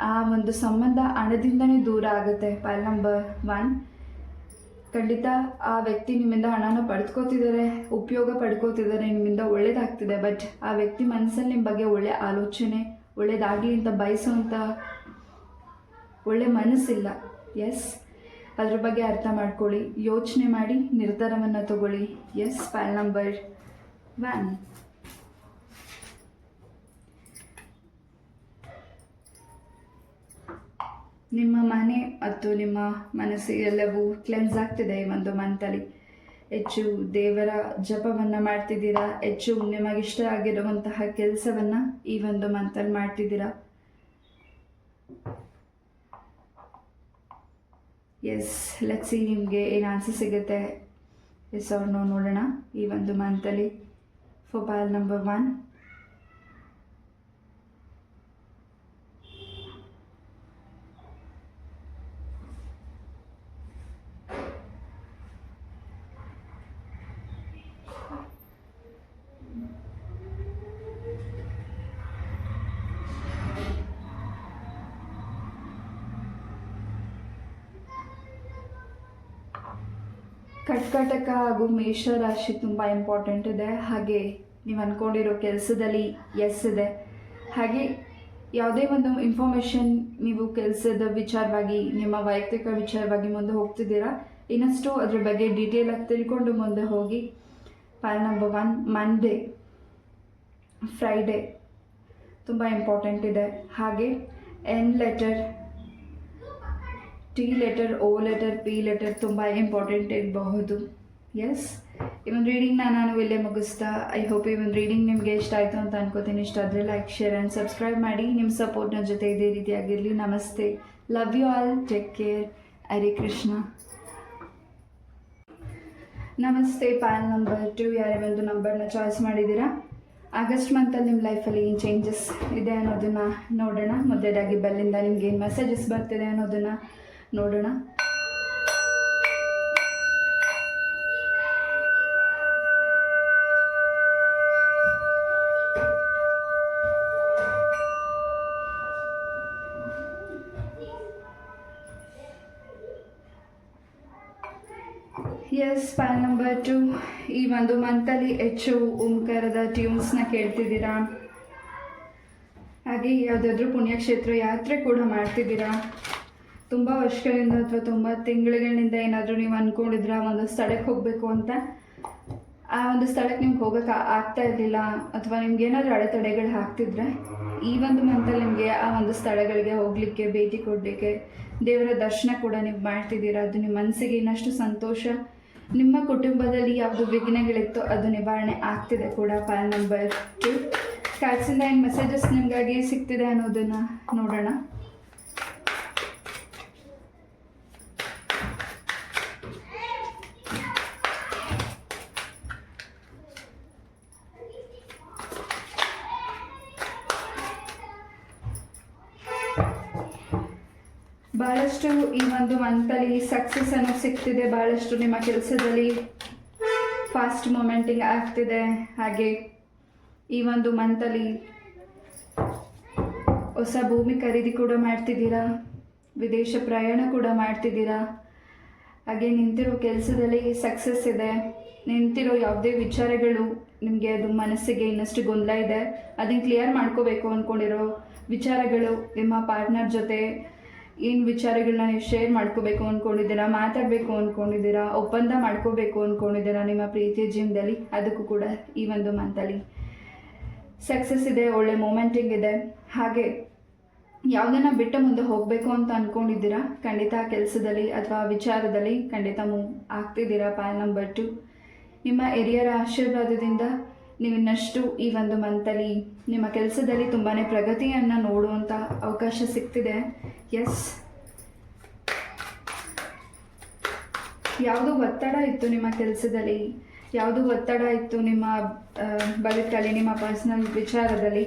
ಆ ಒಂದು ಸಂಬಂಧ ಹಣದಿಂದನೇ ದೂರ ಆಗುತ್ತೆ. ಪಾಲ್ ನಂಬರ್ 1. ಖಂಡಿತ ಆ ವ್ಯಕ್ತಿ ನಿಮ್ಮಿಂದ ಹಣನ ಪಡೆದುಕೋತಿದ್ದಾರೆ, ಉಪಯೋಗ ಪಡ್ಕೋತಿದ್ದಾರೆ, ನಿಮ್ಮಿಂದ ಒಳ್ಳೇದಾಗ್ತಿದೆ. ಬಟ್ ಆ ವ್ಯಕ್ತಿ ಮನಸ್ಸಲ್ಲಿ ನಿಮ್ಮ ಬಗ್ಗೆ ಒಳ್ಳೆ ಆಲೋಚನೆ, ಒಳ್ಳೇದಾಗಲಿ ಅಂತ ಬಯಸುವಂಥ ಒಳ್ಳೆ ಮನಸ್ಸಿಲ್ಲ. ಎಸ್, ಅದ್ರ ಬಗ್ಗೆ ಅರ್ಥ ಮಾಡ್ಕೊಳ್ಳಿ, ಯೋಚನೆ ಮಾಡಿ ನಿರ್ಧಾರವನ್ನು ತಗೊಳ್ಳಿ. Yes, pile number 1. ನಿಮ್ಮ ಮನೆ ಮತ್ತು ನಿಮ್ಮ ಮನಸ್ಸು ಎಲ್ಲವೂ ಕ್ಲೆನ್ಸ್ ಆಗ್ತಿದೆ ಈ ಒಂದು ಮಂತಲ್ಲಿ. ಹೆಚ್ಚು ದೇವರ ಜಪವನ್ನು ಮಾಡ್ತಿದ್ದೀರಾ, ಹೆಚ್ಚು ನಿಮಗಿಷ್ಟ ಆಗಿರುವಂತಹ ಕೆಲಸವನ್ನು ಈ ಒಂದು ಮಂತಲ್ಲಿ ಮಾಡ್ತಿದ್ದೀರಾ. ಎಸ್, ಲೆಟ್ಸ್ ಸಿ ನಿಮಗೆ ಏನು ಆನ್ಸರ್ ಸಿಗುತ್ತೆ. ಎಸ್ ಅವ್ರು ನೋಡೋಣ ಈ ಒಂದು ಮಂತಲ್ಲಿ ಫಾರ್ ಪಾಲ್ ನಂಬರ್ 1. ಕರ್ಕಾಟಕ ಹಾಗೂ ಮೇಷರಾಶಿ ತುಂಬ ಇಂಪಾರ್ಟೆಂಟ್ ಇದೆ. ಹಾಗೆ ನೀವು ಅಂದ್ಕೊಂಡಿರೋ ಕೆಲಸದಲ್ಲಿ ಎಸ್ ಇದೆ. ಹಾಗೆ ಯಾವುದೇ ಒಂದು ಇನ್ಫಾರ್ಮೇಷನ್ ನೀವು ಕೆಲಸದ ವಿಚಾರವಾಗಿ, ನಿಮ್ಮ ವೈಯಕ್ತಿಕ ವಿಚಾರವಾಗಿ ಮುಂದೆ ಹೋಗ್ತಿದ್ದೀರಾ, ಇನ್ನಷ್ಟು ಅದ್ರ ಬಗ್ಗೆ ಡೀಟೇಲಾಗಿ ತಿಳ್ಕೊಂಡು ಮುಂದೆ ಹೋಗಿ. ಪಾಲ್ ನಂಬರ್ 1. ಮಂಡೇ, ಫ್ರೈಡೇ ತುಂಬ ಇಂಪಾರ್ಟೆಂಟ್ ಇದೆ. ಹಾಗೆ ಎನ್ ಲೆಟರ್, ಟಿ ಲೆಟರ್, ಓ ಲೆಟರ್, ಪಿ ಲೆಟರ್ ತುಂಬ ಇಂಪಾರ್ಟೆಂಟ್ ಇರಬಹುದು. ಎಸ್, ಈ ಒಂದು ರೀಡಿಂಗ್ನ ನಾನು ಇಲ್ಲೇ ಮುಗಿಸ್ತಾ. ಐ ಹೋಪ್ ಈ ಒಂದು ರೀಡಿಂಗ್ ನಿಮಗೆ ಇಷ್ಟ ಆಯಿತು ಅಂತ ಅನ್ಕೋತೀನಿ. ಇಷ್ಟ ಆದರೆ ಲೈಕ್, ಶೇರ್ ಆ್ಯಂಡ್ ಸಬ್ಸ್ಕ್ರೈಬ್ ಮಾಡಿ. ನಿಮ್ಮ ಸಪೋರ್ಟ್ನ ಜೊತೆ ಇದೇ ರೀತಿಯಾಗಿರಲಿ. ನಮಸ್ತೆ, love you all, take care, Hare Krishna. ನಮಸ್ತೆ, ಪಾಲ್ ನಂಬರ್ 2. ಯಾರೇ ಒಂದು ನಂಬರ್ನ ಚಾಯ್ಸ್ ಮಾಡಿದ್ದೀರಾ? ಆಗಸ್ಟ್ ಮಂತಲ್ಲಿ ನಿಮ್ಮ ಲೈಫಲ್ಲಿ ಏನು ಚೇಂಜಸ್ ಇದೆ ಅನ್ನೋದನ್ನು ನೋಡೋಣ. ಮೊದಲೇದಾಗಿ ಬೆಲ್ಲಿಂದ ನಿಮ್ಗೆ ಏನು ಮೆಸೇಜಸ್ ಬರ್ತಿದೆ ಅನ್ನೋದನ್ನು ನೋಡೋಣ. Yes, pile number 2. ಈ ಒಂದು ಮಂತಲ್ಲಿ ಹೆಚ್ಚು ಓಂಕಾರದ ಟ್ಯೂನ್ಸ್ನ ಕೇಳ್ತಿದ್ದೀರಾ. ಹಾಗೆ ಯಾವುದಾದ್ರೂ ಪುಣ್ಯಕ್ಷೇತ್ರ ಯಾತ್ರೆ ಕೂಡ ಮಾಡ್ತಿದ್ದೀರಾ. ತುಂಬ ವರ್ಷಗಳಿಂದ ಅಥವಾ ತುಂಬ ತಿಂಗಳುಗಳಿಂದ ಏನಾದರೂ ನೀವು ಅಂದ್ಕೊಂಡಿದ್ರ ಒಂದು ಸ್ಥಳಕ್ಕೆ ಹೋಗಬೇಕು ಅಂತ, ಆ ಒಂದು ಸ್ಥಳಕ್ಕೆ ನಿಮ್ಗೆ ಹೋಗೋಕ್ಕೆ ಆಗ್ತಾ ಇರಲಿಲ್ಲ ಅಥವಾ ನಿಮ್ಗೆ ಏನಾದರೂ ಅಡೆತಡೆಗಳು ಆಗ್ತಿದ್ರೆ, ಈ ಒಂದು ಮಂತಲ್ಲಿ ನಿಮಗೆ ಆ ಒಂದು ಸ್ಥಳಗಳಿಗೆ ಹೋಗಲಿಕ್ಕೆ, ಭೇಟಿ ಕೊಡಲಿಕ್ಕೆ, ದೇವರ ದರ್ಶನ ಕೂಡ ನೀವು ಮಾಡ್ತಿದ್ದೀರಾ. ಅದು ನಿಮ್ಮ ಮನಸ್ಸಿಗೆ ಇನ್ನಷ್ಟು ಸಂತೋಷ. ನಿಮ್ಮ ಕುಟುಂಬದಲ್ಲಿ ಯಾವುದು ವಿಘ್ನಗಳಿತ್ತು ಅದು ನಿವಾರಣೆ ಆಗ್ತಿದೆ ಕೂಡ. ಪಾಲ್ ನಂಬರ್ 2. ಕಾರ್ಡ್ಸಿಂದ ಏನು ಮೆಸೇಜಸ್ ನಿಮಗಾಗಿ ಸಿಗ್ತಿದೆ ಅನ್ನೋದನ್ನು ನೋಡೋಣ. ಭಾಳಷ್ಟು ಈ ಒಂದು ಮಂತಲ್ಲಿ ಸಕ್ಸಸ್ ಅನ್ನೋದು ಸಿಗ್ತಿದೆ. ಭಾಳಷ್ಟು ನಿಮ್ಮ ಕೆಲಸದಲ್ಲಿ ಫಾಸ್ಟ್ ಮೂಮೆಂಟಿಂಗ್ ಆಗ್ತಿದೆ. ಹಾಗೆ ಈ ಒಂದು ಮಂತಲ್ಲಿ ಹೊಸ ಭೂಮಿ ಖರೀದಿ ಕೂಡ ಮಾಡ್ತಿದ್ದೀರಾ, ವಿದೇಶ ಪ್ರಯಾಣ ಕೂಡ ಮಾಡ್ತಿದ್ದೀರಾ. ಹಾಗೆ ನಿಂತಿರೋ ಕೆಲಸದಲ್ಲಿ ಸಕ್ಸಸ್ ಇದೆ. ನಿಂತಿರೋ ಯಾವುದೇ ವಿಚಾರಗಳು ನಿಮಗೆ ಅದು ಮನಸ್ಸಿಗೆ ಇನ್ನಷ್ಟು ಗೊಂದಲ ಇದೆ, ಅದನ್ನು ಕ್ಲಿಯರ್ ಮಾಡ್ಕೋಬೇಕು ಅಂದ್ಕೊಂಡಿರೋ ವಿಚಾರಗಳು, ನಿಮ್ಮ ಪಾರ್ಟ್ನರ್ ಜೊತೆ ಏನು ವಿಚಾರಗಳನ್ನ ನೀವು ಶೇರ್ ಮಾಡ್ಕೋಬೇಕು ಅಂದ್ಕೊಂಡಿದ್ದೀರಾ, ಮಾತಾಡಬೇಕು ಅಂದ್ಕೊಂಡಿದ್ದೀರಾ, ಒಪ್ಪಂದ ಮಾಡ್ಕೋಬೇಕು ಅಂದ್ಕೊಂಡಿದ್ದೀರಾ ನಿಮ್ಮ ಪ್ರೀತಿಯ ಜೀವನದಲ್ಲಿ, ಅದಕ್ಕೂ ಕೂಡ ಈ ಒಂದು ಮಂತಲ್ಲಿ ಸಕ್ಸಸ್ ಇದೆ, ಒಳ್ಳೆ ಮೂಮೆಂಟಿಂಗ್ ಇದೆ. ಹಾಗೆ ಯಾವುದನ್ನ ಬಿಟ್ಟು ಮುಂದೆ ಹೋಗಬೇಕು ಅಂತ ಅಂದ್ಕೊಂಡಿದ್ದೀರಾ, ಖಂಡಿತ ಕೆಲಸದಲ್ಲಿ ಅಥವಾ ವಿಚಾರದಲ್ಲಿ ಖಂಡಿತ ಮೂವ್ ಆಗ್ತಿದ್ದೀರಾ. ಪಾಯಲ್ ನಂಬರ್ 2, ನಿಮ್ಮ ಹಿರಿಯರ ಆಶೀರ್ವಾದದಿಂದ ನೀವು ಇನ್ನಷ್ಟು ಈ ಒಂದು ಮಂತಲ್ಲಿ ನಿಮ್ಮ ಕೆಲಸದಲ್ಲಿ ತುಂಬಾ ಪ್ರಗತಿಯನ್ನು ನೋಡುವಂಥ ಅವಕಾಶ ಸಿಗ್ತಿದೆ. ಎಸ್, ಯಾವುದು ಒತ್ತಡ ಇತ್ತು ನಿಮ್ಮ ಕೆಲಸದಲ್ಲಿ, ಯಾವುದು ಒತ್ತಡ ಇತ್ತು ನಿಮ್ಮ ಬದುಕಲ್ಲಿ, ನಿಮ್ಮ ಪರ್ಸ್ನಲ್ ವಿಚಾರದಲ್ಲಿ,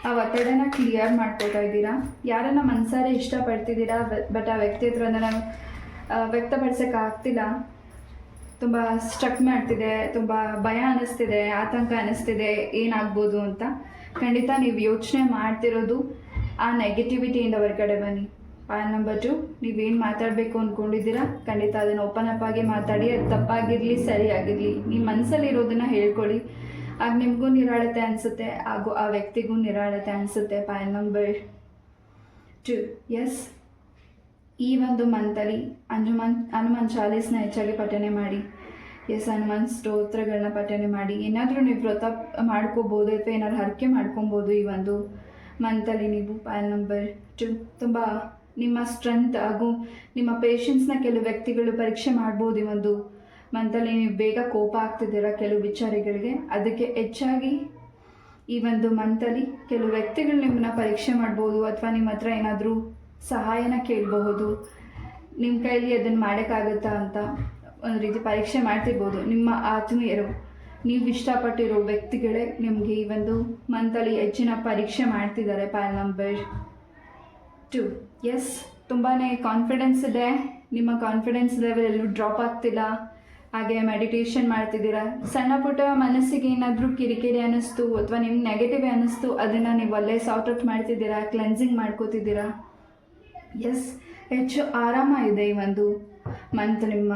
ಆ ಒತ್ತಡನ ಕ್ಲಿಯರ್ ಮಾಡ್ಕೋತಾ ಇದ್ದೀರಾ. ಯಾರನ್ನ ಮನಸಾರೆ ಇಷ್ಟಪಡ್ತಿದ್ದೀರಾ, ಬಟ್ ಆ ವ್ಯಕ್ತಿ ಹತ್ರ ನಾನು ವ್ಯಕ್ತಪಡಿಸೋಕ್ಕಾಗ್ತಿಲ್ಲ, ತುಂಬ ಸ್ಟ್ರಕ್ ಮಾಡ್ತಿದೆ, ತುಂಬ ಭಯ ಅನ್ನಿಸ್ತಿದೆ, ಆತಂಕ ಅನ್ನಿಸ್ತಿದೆ, ಏನಾಗ್ಬೋದು ಅಂತ. ಖಂಡಿತ ನೀವು ಯೋಚನೆ ಮಾಡ್ತಿರೋದು ಆ ನೆಗೆಟಿವಿಟಿಯಿಂದ ಹೊರಗಡೆ ಬನ್ನಿ. ಪಾಯಲ್ ನಂಬರ್ 2, ನೀವೇನು ಮಾತಾಡಬೇಕು ಅಂದ್ಕೊಂಡಿದ್ದೀರಾ ಖಂಡಿತ ಅದನ್ನು ಓಪನ್ ಅಪ್ ಆಗಿ ಮಾತಾಡಿ. ಅದು ತಪ್ಪಾಗಿರಲಿ ಸರಿಯಾಗಿರಲಿ, ನಿಮ್ಮ ಮನಸ್ಸಲ್ಲಿರೋದನ್ನು ಹೇಳ್ಕೊಳ್ಳಿ. ಆಗ ನಿಮಗೂ ನಿರಾಳತೆ ಅನಿಸುತ್ತೆ, ಹಾಗೂ ಆ ವ್ಯಕ್ತಿಗೂ ನಿರಾಳತೆ ಅನಿಸುತ್ತೆ. ಪಾಯಲ್ ನಂಬರ್ 2, ಎಸ್, ಈ ಒಂದು ಮಂತಲ್ಲಿ ಹನುಮಾನ್ ಚಾಲೀಸ್ನ ಹೆಚ್ಚಾಗಿ ಪಠನೆ ಮಾಡಿ. ಎಸ್, ಹನುಮಾನ್ ಸ್ತೋತ್ರಗಳನ್ನ ಪಠನೆ ಮಾಡಿ. ಏನಾದರೂ ನೀವು ವ್ರತ ಮಾಡ್ಕೋಬೋದು ಅಥವಾ ಏನಾದ್ರು ಹರಕೆ ಮಾಡ್ಕೊಬೋದು ಈ ಒಂದು ಮಂತಲ್ಲಿ ನೀವು. ಪಾಯಲ್ ನಂಬರ್ 2, ತುಂಬ ನಿಮ್ಮ ಸ್ಟ್ರೆಂತ್ ಹಾಗೂ ನಿಮ್ಮ ಪೇಷನ್ಸ್ನ ಕೆಲವು ವ್ಯಕ್ತಿಗಳು ಪರೀಕ್ಷೆ ಮಾಡ್ಬೋದು ಈ ಒಂದು ಮಂತಲ್ಲಿ. ನೀವು ಬೇಗ ಕೋಪ ಆಗ್ತಿದ್ದೀರಾ ಕೆಲವು ವಿಚಾರಗಳಿಗೆ, ಅದಕ್ಕೆ ಹೆಚ್ಚಾಗಿ ಈ ಒಂದು ಮಂತಲ್ಲಿ ಕೆಲವು ವ್ಯಕ್ತಿಗಳು ನಿಮ್ಮನ್ನ ಪರೀಕ್ಷೆ ಮಾಡ್ಬೋದು, ಅಥವಾ ನಿಮ್ಮ ಹತ್ರ ಏನಾದರೂ ಸಹಾಯನ ಕೇಳಬಹುದು. ನಿಮ್ಮ ಕೈಲಿ ಅದನ್ನು ಮಾಡೋಕ್ಕಾಗುತ್ತಾ ಅಂತ ಒಂದು ರೀತಿ ಪರೀಕ್ಷೆ ಮಾಡ್ತಿರ್ಬೋದು. ನಿಮ್ಮ ಆತ್ಮೀಯರು, ನೀವು ಇಷ್ಟಪಟ್ಟಿರೋ ವ್ಯಕ್ತಿಗಳೇ ನಿಮಗೆ ಈ ಒಂದು ಮಂತಲ್ಲಿ ಹೆಚ್ಚಿನ ಪರೀಕ್ಷೆ ಮಾಡ್ತಿದ್ದಾರೆ. ಪಾಯಲ್ ನಂಬರ್ 2, ಎಸ್, ತುಂಬಾ ಕಾನ್ಫಿಡೆನ್ಸ್ ಇದೆ, ನಿಮ್ಮ ಕಾನ್ಫಿಡೆನ್ಸ್ ಲೆವೆಲ್ ಎಲ್ಲೂ ಡ್ರಾಪ್ ಆಗ್ತಿಲ್ಲ. ಹಾಗೆ ಮೆಡಿಟೇಷನ್ ಮಾಡ್ತಿದ್ದೀರಾ. ಸಣ್ಣ ಪುಟ್ಟ ಮನಸ್ಸಿಗೆ ಏನಾದರೂ ಕಿರಿಕಿರಿ ಅನ್ನಿಸ್ತು ಅಥವಾ ನಿಮ್ಗೆ ನೆಗೆಟಿವ್ ಅನ್ನಿಸ್ತು, ಅದನ್ನು ನೀವು ಅಲ್ಲೇ ಸಾರ್ಟ್ ಔಟ್ ಮಾಡ್ತಿದ್ದೀರಾ, ಕ್ಲೆನ್ಸಿಂಗ್ ಮಾಡ್ಕೋತಿದ್ದೀರಾ. ಎಸ್, ಹೆಚ್ಚು ಆರಾಮ ಇದೆ ಈ ಒಂದು ಮಂತ್. ನಿಮ್ಮ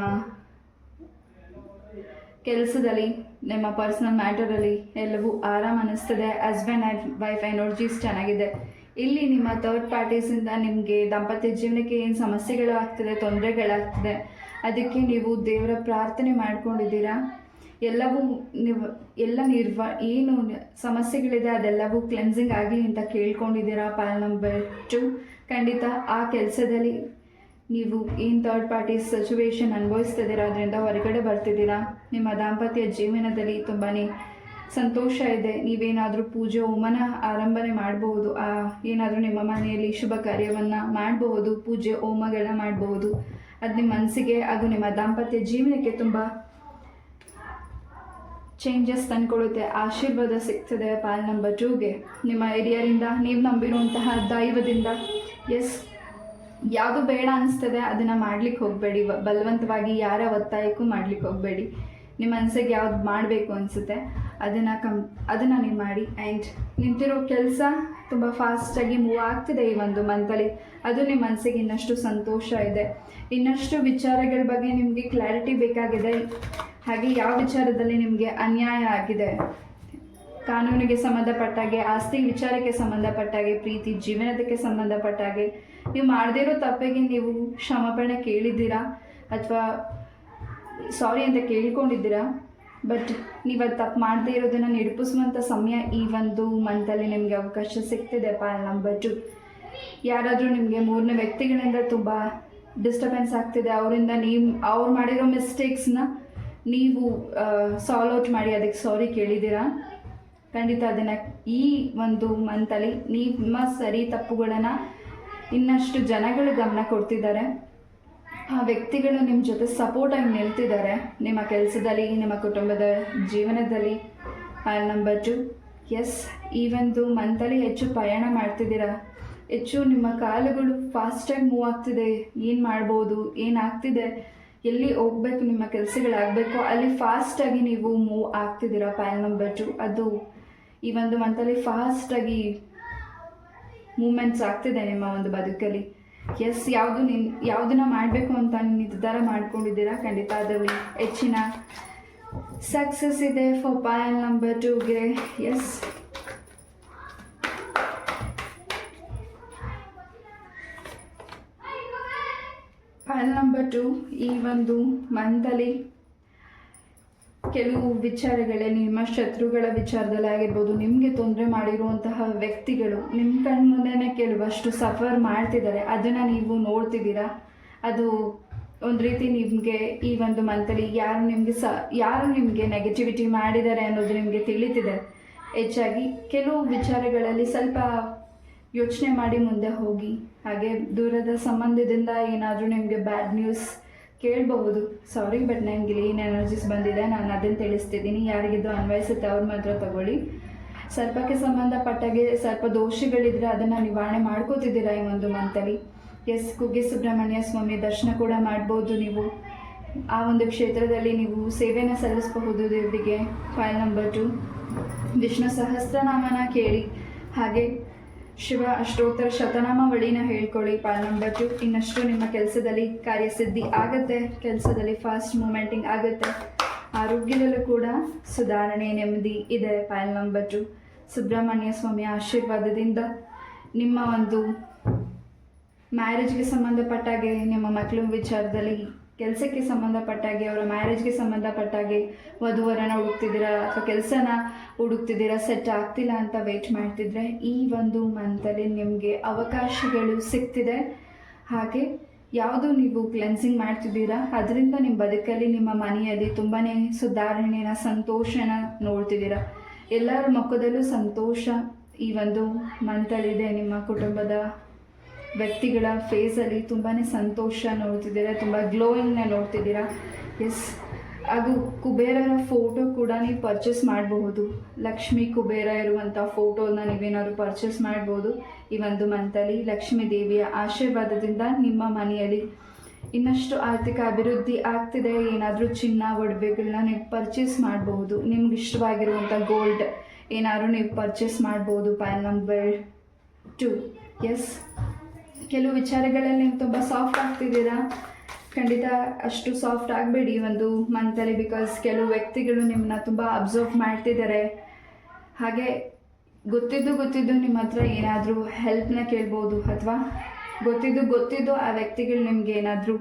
ಕೆಲಸದಲ್ಲಿ, ನಿಮ್ಮ ಪರ್ಸ್ನಲ್ ಮ್ಯಾಟರಲ್ಲಿ ಎಲ್ಲವೂ ಆರಾಮ ಅನ್ನಿಸ್ತದೆ. ಹಸ್ಬೆಂಡ್ ಆ್ಯಂಡ್ ವೈಫ್ ಎನರ್ಜೀಸ್ ಚೆನ್ನಾಗಿದೆ. ಇಲ್ಲಿ ನಿಮ್ಮ ಥರ್ಡ್ ಪಾರ್ಟೀಸಿಂದ ನಿಮಗೆ ದಾಂಪತ್ಯ ಜೀವನಕ್ಕೆ ಏನು ಸಮಸ್ಯೆಗಳು ಆಗ್ತಿದೆ, ತೊಂದರೆಗಳಾಗ್ತಿದೆ, ಅದಕ್ಕೆ ನೀವು ದೇವರ ಪ್ರಾರ್ಥನೆ ಮಾಡ್ಕೊಂಡಿದ್ದೀರಾ. ಎಲ್ಲವೂ ನೀವು ಏನು ಸಮಸ್ಯೆಗಳಿದೆ ಅದೆಲ್ಲವೂ ಕ್ಲೆನ್ಸಿಂಗ್ ಆಗಲಿ ಅಂತ ಕೇಳ್ಕೊಂಡಿದ್ದೀರಾ. ಪಾಯಲ್ ನಂಬರ್ 2, ಖಂಡಿತ ಆ ಕೆಲಸದಲ್ಲಿ ನೀವು ಏನು ಥರ್ಡ್ ಪಾರ್ಟಿ ಸಿಚುವೇಶನ್ ಅನುಭವಿಸ್ತಿದ್ದೀರಾ ಅದರಿಂದ ಹೊರಗಡೆ ಬರ್ತಿದ್ದೀರಾ. ನಿಮ್ಮ ದಾಂಪತ್ಯ ಜೀವನದಲ್ಲಿ ತುಂಬಾ ಸಂತೋಷ ಇದೆ. ನೀವೇನಾದರೂ ಪೂಜೆ ಹೋಮನ ಆರಂಭನೆ ಮಾಡಬಹುದು, ಏನಾದರೂ ನಿಮ್ಮ ಮನೆಯಲ್ಲಿ ಶುಭ ಕಾರ್ಯವನ್ನು ಮಾಡಬಹುದು, ಪೂಜೆ ಹೋಮಗಳನ್ನ ಮಾಡಬಹುದು. ಅದು ನಿಮ್ಮ ಮನಸ್ಸಿಗೆ ಹಾಗೂ ನಿಮ್ಮ ದಾಂಪತ್ಯ ಜೀವನಕ್ಕೆ ತುಂಬ ಚೇಂಜಸ್ ತಂದ್ಕೊಳ್ಳುತ್ತೆ. ಆಶೀರ್ವಾದ ಸಿಗ್ತದೆ. ಪಾಯಲ್ ನಂಬರ್ 2ಗೆ ನಿಮ್ಮ ಹಿರಿಯರಿಂದ, ನೀವು ನಂಬಿರುವಂತಹ ದೈವದಿಂದ. ಎಸ್, ಯಾವುದು ಬೇಡ ಅನಿಸ್ತದೆ ಅದನ್ನು ಮಾಡ್ಲಿಕ್ಕೆ ಹೋಗಬೇಡಿ. ಬಲವಂತವಾಗಿ ಯಾರ ಒತ್ತಾಯಕ್ಕೂ ಮಾಡ್ಲಿಕ್ಕೆ ಹೋಗಬೇಡಿ. ನಿಮ್ಮ ಮನಸ್ಸಿಗೆ ಯಾವ್ದು ಮಾಡಬೇಕು ಅನಿಸುತ್ತೆ ಅದನ್ನು ನೀವು ಮಾಡಿ. ಆ್ಯಂಡ್ ನಿಂತಿರೋ ಕೆಲಸ ತುಂಬ ಫಾಸ್ಟಾಗಿ ಮೂವ್ ಆಗ್ತಿದೆ ಈ ಒಂದು ಮಂತಲ್ಲಿ. ಅದು ನಿಮ್ಮ ಮನಸ್ಸಿಗೆ ಇನ್ನಷ್ಟು ಸಂತೋಷ ಇದೆ. ಇನ್ನಷ್ಟು ವಿಚಾರಗಳ ಬಗ್ಗೆ ನಿಮಗೆ ಕ್ಲಾರಿಟಿ ಬೇಕಾಗಿದೆ. ಹಾಗೆ ಯಾವ ವಿಚಾರದಲ್ಲಿ ನಿಮಗೆ ಅನ್ಯಾಯ ಆಗಿದೆ, ಕಾನೂನಿಗೆ ಸಂಬಂಧಪಟ್ಟಾಗೆ, ಆಸ್ತಿ ವಿಚಾರಕ್ಕೆ ಸಂಬಂಧಪಟ್ಟಾಗೆ, ಪ್ರೀತಿ ಜೀವನದಕ್ಕೆ ಸಂಬಂಧಪಟ್ಟಾಗೆ, ನೀವು ಮಾಡದಿರೋ ತಪ್ಪಿಗೆ ನೀವು ಕ್ಷಮಾಪಣೆ ಕೇಳಿದ್ದೀರಾ ಅಥವಾ ಸಾರಿ ಅಂತ ಕೇಳ್ಕೊಂಡಿದ್ದೀರಾ. ಬಟ್ ನೀವು ಅದು ತಪ್ಪು ಮಾಡದೇ ಇರೋದನ್ನು ನಿರೂಪಿಸುವಂಥ ಸಮಯ ಈ ಒಂದು ಮಂತಲ್ಲಿ ನಿಮಗೆ ಅವಕಾಶ ಸಿಗ್ತಿದೆ. ಪಾಯಲ್ ನಂಬರ್ 2, ಯಾರಾದರೂ ನಿಮಗೆ ಮೂರನೇ ವ್ಯಕ್ತಿಗಳಿಂದ ತುಂಬ ಡಿಸ್ಟರ್ಬೆನ್ಸ್ ಆಗ್ತಿದೆ, ಅವರಿಂದ ಅವ್ರು ಮಾಡಿರೋ ಮಿಸ್ಟೇಕ್ಸ್ನ ನೀವು ಸಾಲ್ವ್ ಔಟ್ ಮಾಡಿ ಅದಕ್ಕೆ ಸಾರಿ ಕೇಳಿದ್ದೀರಾ. ಖಂಡಿತ ಅದನ್ನು ಈ ಒಂದು ಮಂತಲ್ಲಿ ನಿಮ್ಮ ಸರಿ ತಪ್ಪುಗಳನ್ನು ಇನ್ನಷ್ಟು ಜನಗಳು ಗಮನ ಕೊಡ್ತಿದ್ದಾರೆ. ಆ ವ್ಯಕ್ತಿಗಳು ನಿಮ್ಮ ಜೊತೆ ಸಪೋರ್ಟಾಗಿ ನಿಲ್ತಿದ್ದಾರೆ ನಿಮ್ಮ ಕೆಲಸದಲ್ಲಿ, ನಿಮ್ಮ ಕುಟುಂಬದ ಜೀವನದಲ್ಲಿ. ಪಾಯಲ್ ನಂಬರ್ 2, ಎಸ್, ಈ ಒಂದು ಮಂತಲ್ಲಿ ಹೆಚ್ಚು ಪ್ರಯಾಣ ಮಾಡ್ತಿದ್ದೀರಾ. ಹೆಚ್ಚು ನಿಮ್ಮ ಕಾಲುಗಳು ಫಾಸ್ಟಾಗಿ ಮೂವ್ ಆಗ್ತಿದೆ. ಏನು ಮಾಡ್ಬೋದು, ಏನಾಗ್ತಿದೆ, ಎಲ್ಲಿ ಹೋಗ್ಬೇಕು, ನಿಮ್ಮ ಕೆಲಸಗಳಾಗಬೇಕು ಅಲ್ಲಿ ಫಾಸ್ಟಾಗಿ ನೀವು ಮೂವ್ ಆಗ್ತಿದ್ದೀರಾ. ಪಾಯಲ್ ನಂಬರ್ 2, ಅದು ಈ ಒಂದು ಮಂತಲ್ಲಿ ಫಾಸ್ಟಾಗಿ ಮೂಮೆಂಟ್ಸ್ ಆಗ್ತಿದೆ ನಿಮ್ಮ ಒಂದು ಬದುಕಲ್ಲಿ. ಎಸ್, ಯಾವುದನ್ನ ಮಾಡಬೇಕು ಅಂತ ನಿರ್ಧಾರ ಮಾಡ್ಕೊಂಡಿದ್ದೀರಾ. ಖಂಡಿತ ಅದರಲ್ಲಿ ಹೆಚ್ಚಿನ ಸಕ್ಸಸ್ ಇದೆ ಫಾರ್ ಪಾಯಲ್ ನಂಬರ್ 2ಗೆ. ಎಸ್, ಪಾಯಲ್ ನಂಬರ್ 2 ಈ ಒಂದು ಮಂತಲ್ಲಿ ಕೆಲವು ವಿಚಾರಗಳೇ ನಿಮ್ಮ ಶತ್ರುಗಳ ವಿಚಾರದಲ್ಲಿ ಆಗಿರ್ಬೋದು, ನಿಮಗೆ ತೊಂದರೆ ಮಾಡಿರುವಂತಹ ವ್ಯಕ್ತಿಗಳು ನಿಮ್ಮ ಕಣ್ಮುಂದೆನೇ ಕೆಲವಷ್ಟು ಸಫರ್ ಮಾಡ್ತಿದ್ದಾರೆ, ಅದನ್ನು ನೀವು ನೋಡ್ತಿದ್ದೀರಾ. ಅದು ಒಂದು ರೀತಿ ನಿಮಗೆ ಈ ಒಂದು ಮಂತಲ್ಲಿ ಯಾರು ನಿಮಗೆ ನೆಗೆಟಿವಿಟಿ ಮಾಡಿದ್ದಾರೆ ಅನ್ನೋದು ನಿಮಗೆ ತಿಳಿತಿದೆ. ಹೆಚ್ಚಾಗಿ ಕೆಲವು ವಿಚಾರಗಳಲ್ಲಿ ಸ್ವಲ್ಪ ಯೋಚನೆ ಮಾಡಿ ಮುಂದೆ ಹೋಗಿ. ಹಾಗೆ ದೂರದ ಸಂಬಂಧದಿಂದ ಏನಾದರೂ ನಿಮಗೆ ಬ್ಯಾಡ್ ನ್ಯೂಸ್ ಕೇಳಬಹುದು. ಸಾರಿ, ಬಟ್ ನನಗೆ ಏನು ಎನರ್ಜೀಸ್ ಬಂದಿದೆ, ನಾನು ಅದನ್ನು ತಿಳಿಸ್ತಿದ್ದೀನಿ. ಯಾರಿಗಿದ್ದು ಅನ್ವಯಿಸುತ್ತೆ ಅವ್ರು ಮಾತ್ರ ತಗೊಳ್ಳಿ. ಸರ್ಪಕ್ಕೆ ಸಂಬಂಧಪಟ್ಟಾಗೆ ಸ್ವಲ್ಪ ದೋಷಗಳಿದ್ರೆ ಅದನ್ನು ನಿವಾರಣೆ ಮಾಡ್ಕೋತಿದ್ದೀರಾ ಈ ಒಂದು ಮಂತಲ್ಲಿ. ಎಸ್, ಕುಗ್ಗೆ ಸುಬ್ರಹ್ಮಣ್ಯ ಸ್ವಾಮಿ ದರ್ಶನ ಕೂಡ ಮಾಡ್ಬೋದು. ನೀವು ಆ ಒಂದು ಕ್ಷೇತ್ರದಲ್ಲಿ ನೀವು ಸೇವೆನ ಸಲ್ಲಿಸಬಹುದು ದೇವರಿಗೆ. ಫೈಲ್ ನಂಬರ್ 2, ವಿಷ್ಣು ಸಹಸ್ರನಾಮನ ಕೇಳಿ, ಹಾಗೆ ಶಿವ ಅಷ್ಟೋತ್ತರ ಶತನಾಮಾವಳಿನ ಹೇಳ್ಕೊಳ್ಳಿ. Pile number 2. ಇನ್ನಷ್ಟು ನಿಮ್ಮ ಕೆಲಸದಲ್ಲಿ ಕಾರ್ಯಸಿದ್ಧಿ ಆಗುತ್ತೆ, ಕೆಲಸದಲ್ಲಿ ಫಾಸ್ಟ್ ಮೂಮೆಂಟಿಂಗ್ ಆಗುತ್ತೆ, ಆರೋಗ್ಯದಲ್ಲೂ ಕೂಡ ಸುಧಾರಣೆ ನೆಮ್ಮದಿ ಇದೆ. File number 2. ಸುಬ್ರಹ್ಮಣ್ಯ ಸ್ವಾಮಿಯ ಆಶೀರ್ವಾದದಿಂದ ನಿಮ್ಮ ಒಂದು ಮ್ಯಾರೇಜ್ಗೆ ಸಂಬಂಧಪಟ್ಟಾಗೆ, ನಿಮ್ಮ ಮಕ್ಕಳ ವಿಚಾರದಲ್ಲಿ, ಕೆಲಸಕ್ಕೆ ಸಂಬಂಧಪಟ್ಟಾಗೆ, ಅವರ ಮ್ಯಾರೇಜ್ಗೆ ಸಂಬಂಧಪಟ್ಟಾಗೆ ವಧುವರನ ಹುಡುಕ್ತಿದ್ದೀರಾ ಅಥವಾ ಕೆಲಸನ ಹುಡುಕ್ತಿದ್ದೀರಾ, ಸೆಟ್ ಆಗ್ತಿಲ್ಲ ಅಂತ ವೆಯ್ಟ್ ಮಾಡ್ತಿದ್ರೆ ಈ ಒಂದು ಮಂತಲ್ಲಿ ನಿಮಗೆ ಅವಕಾಶಗಳು ಸಿಗ್ತಿದೆ. ಹಾಗೆ ಯಾವುದು ನೀವು ಕ್ಲೆನ್ಸಿಂಗ್ ಮಾಡ್ತಿದ್ದೀರಾ ಅದರಿಂದ ನಿಮ್ಮ ಬದುಕಲ್ಲಿ, ನಿಮ್ಮ ಮನೆಯಲ್ಲಿ ತುಂಬಾ ಸುಧಾರಣೆನ, ಸಂತೋಷನ ನೋಡ್ತಿದ್ದೀರಾ. ಎಲ್ಲರ ಮುಖದಲ್ಲೂ ಸಂತೋಷ ಈ ಒಂದು ಮಂತಲ್ಲಿದೆ. ನಿಮ್ಮ ಕುಟುಂಬದ ವ್ಯಕ್ತಿಗಳ ಫೇಸಲ್ಲಿ ತುಂಬಾ ಸಂತೋಷ ನೋಡ್ತಿದ್ದೀರಾ, ತುಂಬ ಗ್ಲೋಯಿಂಗ್ನ ನೋಡ್ತಿದ್ದೀರಾ. ಎಸ್, ಅದು ಕುಬೇರರ ಫೋಟೋ ಕೂಡ ನೀವು ಪರ್ಚೇಸ್ ಮಾಡಬಹುದು. ಲಕ್ಷ್ಮೀ ಕುಬೇರ ಇರುವಂಥ ಫೋಟೋನ ನೀವೇನಾದ್ರು ಪರ್ಚೇಸ್ ಮಾಡ್ಬೋದು ಈ ಒಂದು ಮಂತಲ್ಲಿ. ಲಕ್ಷ್ಮೀ ದೇವಿಯ ಆಶೀರ್ವಾದದಿಂದ ನಿಮ್ಮ ಮನೆಯಲ್ಲಿ ಇನ್ನಷ್ಟು ಆರ್ಥಿಕ ಅಭಿವೃದ್ಧಿ ಆಗ್ತಿದೆ. ಏನಾದರೂ ಚಿನ್ನ ಒಡವೆಗಳನ್ನ ನೀವು ಪರ್ಚೇಸ್ ಮಾಡಬಹುದು. ನಿಮ್ಗೆ ಇಷ್ಟವಾಗಿರುವಂಥ ಗೋಲ್ಡ್ ಏನಾದರೂ ನೀವು ಪರ್ಚೇಸ್ ಮಾಡ್ಬೋದು. File number 2. ಎಸ್, ಕೆಲವು ವಿಚಾರಗಳಲ್ಲಿ ನೀವು ತುಂಬ ಸಾಫ್ಟ್ ಆಗ್ತಿದ್ದೀರಾ. ಖಂಡಿತ ಅಷ್ಟು ಸಾಫ್ಟ್ ಆಗಬೇಡಿ ಒಂದು ಮಂತಲ್ಲಿ, ಬಿಕಾಸ್ ಕೆಲವು ವ್ಯಕ್ತಿಗಳು ನಿಮ್ಮನ್ನ ತುಂಬ ಅಬ್ಸರ್ವ್ ಮಾಡ್ತಿದ್ದಾರೆ. ಹಾಗೆ ಗೊತ್ತಿದ್ದು ನಿಮ್ಮ ಹತ್ರ ಏನಾದರೂ ಹೆಲ್ಪ್ನ ಕೇಳ್ಬೋದು, ಅಥವಾ ಗೊತ್ತಿದ್ದು ಆ ವ್ಯಕ್ತಿಗಳು ನಿಮಗೆ ಏನಾದರೂ